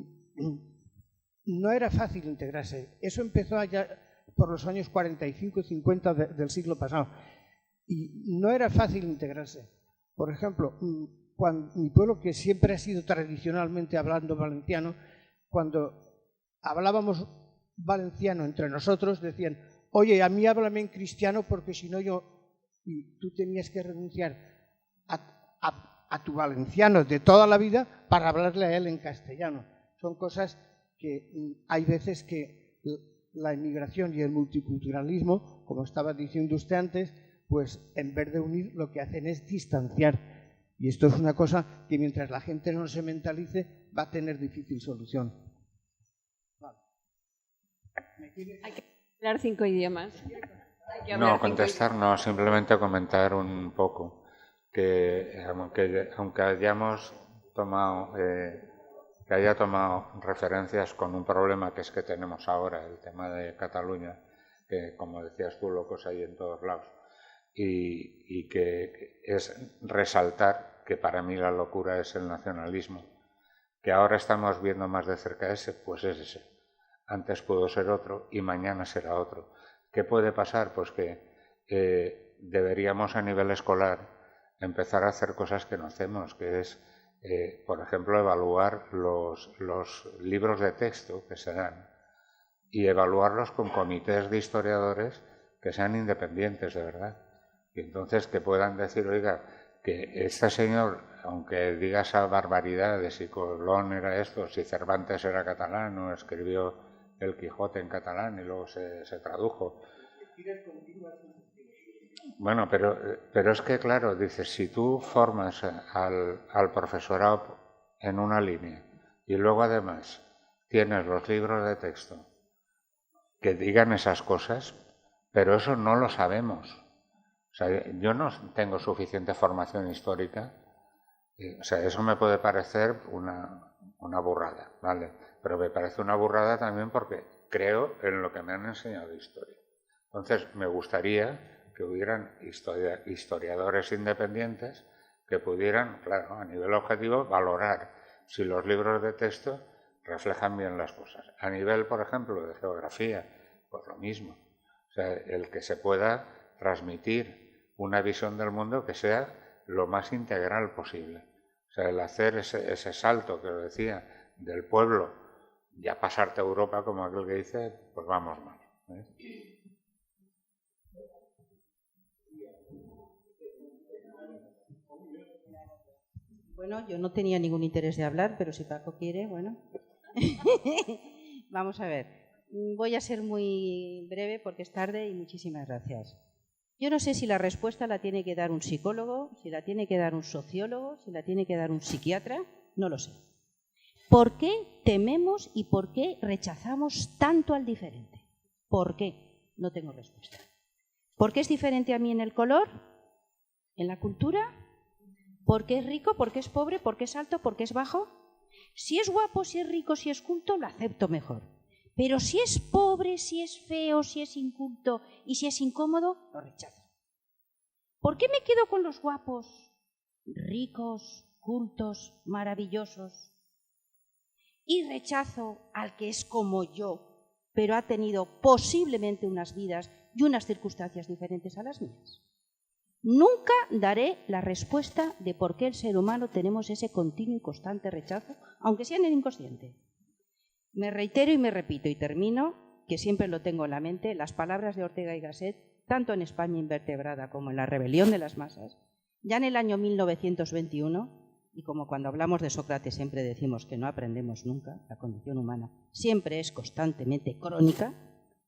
J: no era fácil integrarse. Eso empezó allá por los años 45 y 50 del siglo pasado. Y no era fácil integrarse. Por ejemplo, mi pueblo, que siempre ha sido tradicionalmente hablando valenciano, cuando hablábamos valenciano entre nosotros, decían, oye, a mí háblame en cristiano porque si no yo... Y tú tenías que renunciar a tu valenciano de toda la vida para hablarle a él en castellano. Son cosas que hay veces que la inmigración y el multiculturalismo, como estaba diciendo usted antes, pues en vez de unir lo que hacen es distanciar. Y esto es una cosa que mientras la gente no se mentalice va a tener difícil solución. Vale.
I: Hay que hablar 5 idiomas.
B: No, contestar no, simplemente comentar un poco que aunque hayamos tomado... que haya tomado referencias con un problema que es que tenemos ahora, el tema de Cataluña, que como decías tú, locos hay en todos lados, y que es resaltar que para mí la locura es el nacionalismo, que ahora estamos viendo más de cerca ese, pues es ese. Antes pudo ser otro y mañana será otro. ¿Qué puede pasar? Pues que deberíamos a nivel escolar empezar a hacer cosas que no hacemos, que es, por ejemplo, evaluar los libros de texto que se dan y evaluarlos con comités de historiadores que sean independientes de verdad. Y entonces que puedan decir, oiga, que este señor, aunque diga esa barbaridad de si Colón era esto, si Cervantes era catalán o escribió el Quijote en catalán y luego se tradujo. Bueno, pero es que, claro, dices, si tú formas al profesorado en una línea y luego además tienes los libros de texto que digan esas cosas, pero eso no lo sabemos. O sea, yo no tengo suficiente formación histórica, o sea, eso me puede parecer una burrada, ¿vale? Pero me parece una burrada también porque creo en lo que me han enseñado de historia. Entonces, me gustaría que hubieran historiadores independientes que pudieran, claro, a nivel objetivo, valorar si los libros de texto reflejan bien las cosas. A nivel, por ejemplo, de geografía, pues lo mismo. O sea, el que se pueda transmitir una visión del mundo que sea lo más integral posible. O sea, el hacer ese salto que os decía del pueblo, ya pasarte a Europa, como aquel que dice, pues vamos mal.
M: Bueno, yo no tenía ningún interés de hablar, pero si Paco quiere, bueno. Vamos a ver. Voy a ser muy breve porque es tarde y muchísimas gracias. Yo no sé si la respuesta la tiene que dar un psicólogo, si la tiene que dar un sociólogo, si la tiene que dar un psiquiatra, no lo sé. ¿Por qué tememos y por qué rechazamos tanto al diferente? ¿Por qué? No tengo respuesta. ¿Por qué es diferente a mí en el color? ¿En la cultura? ¿Por qué es rico? ¿Por qué es pobre? ¿Por qué es alto? ¿Por qué es bajo? Si es guapo, si es rico, si es culto, lo acepto mejor. Pero si es pobre, si es feo, si es inculto y si es incómodo, lo rechazo. ¿Por qué me quedo con los guapos, ricos, cultos, maravillosos? Y rechazo al que es como yo, pero ha tenido posiblemente unas vidas y unas circunstancias diferentes a las mías. Nunca daré la respuesta de por qué el ser humano tenemos ese continuo y constante rechazo, aunque sea en el inconsciente. Me reitero y me repito y termino, que siempre lo tengo en la mente, las palabras de Ortega y Gasset, tanto en España invertebrada como en la rebelión de las masas, ya en el año 1921, y como cuando hablamos de Sócrates siempre decimos que no aprendemos nunca, la condición humana siempre es constantemente crónica,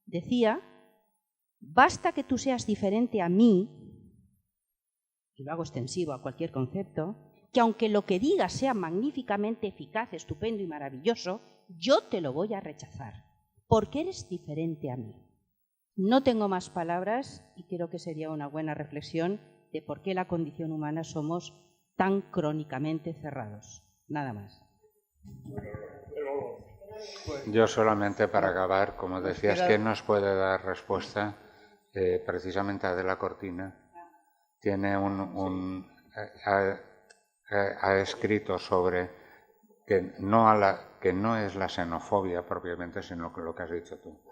M: decía, basta que tú seas diferente a mí, y lo hago extensivo a cualquier concepto, que aunque lo que digas sea magníficamente eficaz, estupendo y maravilloso, yo te lo voy a rechazar, porque eres diferente a mí. No tengo más palabras y creo que sería una buena reflexión de por qué la condición humana somos tan crónicamente cerrados. Nada más.
B: Yo solamente para acabar, como decías, ¿quién nos puede dar respuesta? Precisamente Adela Cortina tiene ha escrito sobre que no es la xenofobia propiamente, sino que lo que has dicho tú,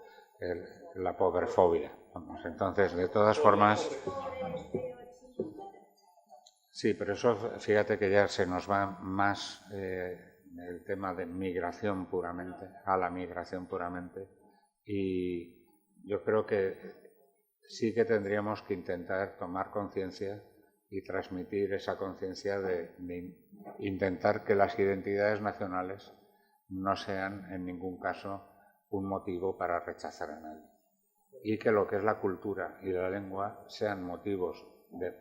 B: la pobrefobia. Vamos, entonces, de todas formas, sí, pero eso, fíjate que ya se nos va más el tema de migración puramente, a la migración puramente, y yo creo que sí que tendríamos que intentar tomar conciencia y transmitir esa conciencia de intentar que las identidades nacionales no sean en ningún caso un motivo para rechazar a nadie. Y que lo que es la cultura y la lengua sean motivos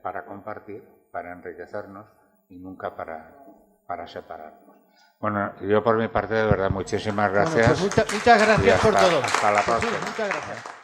B: para compartir, para enriquecernos y nunca para separarnos. Bueno, yo por mi parte, de verdad, muchísimas gracias.
N: Bueno, pues muchas gracias por todo.
B: Hasta la próxima.
N: Muchas gracias.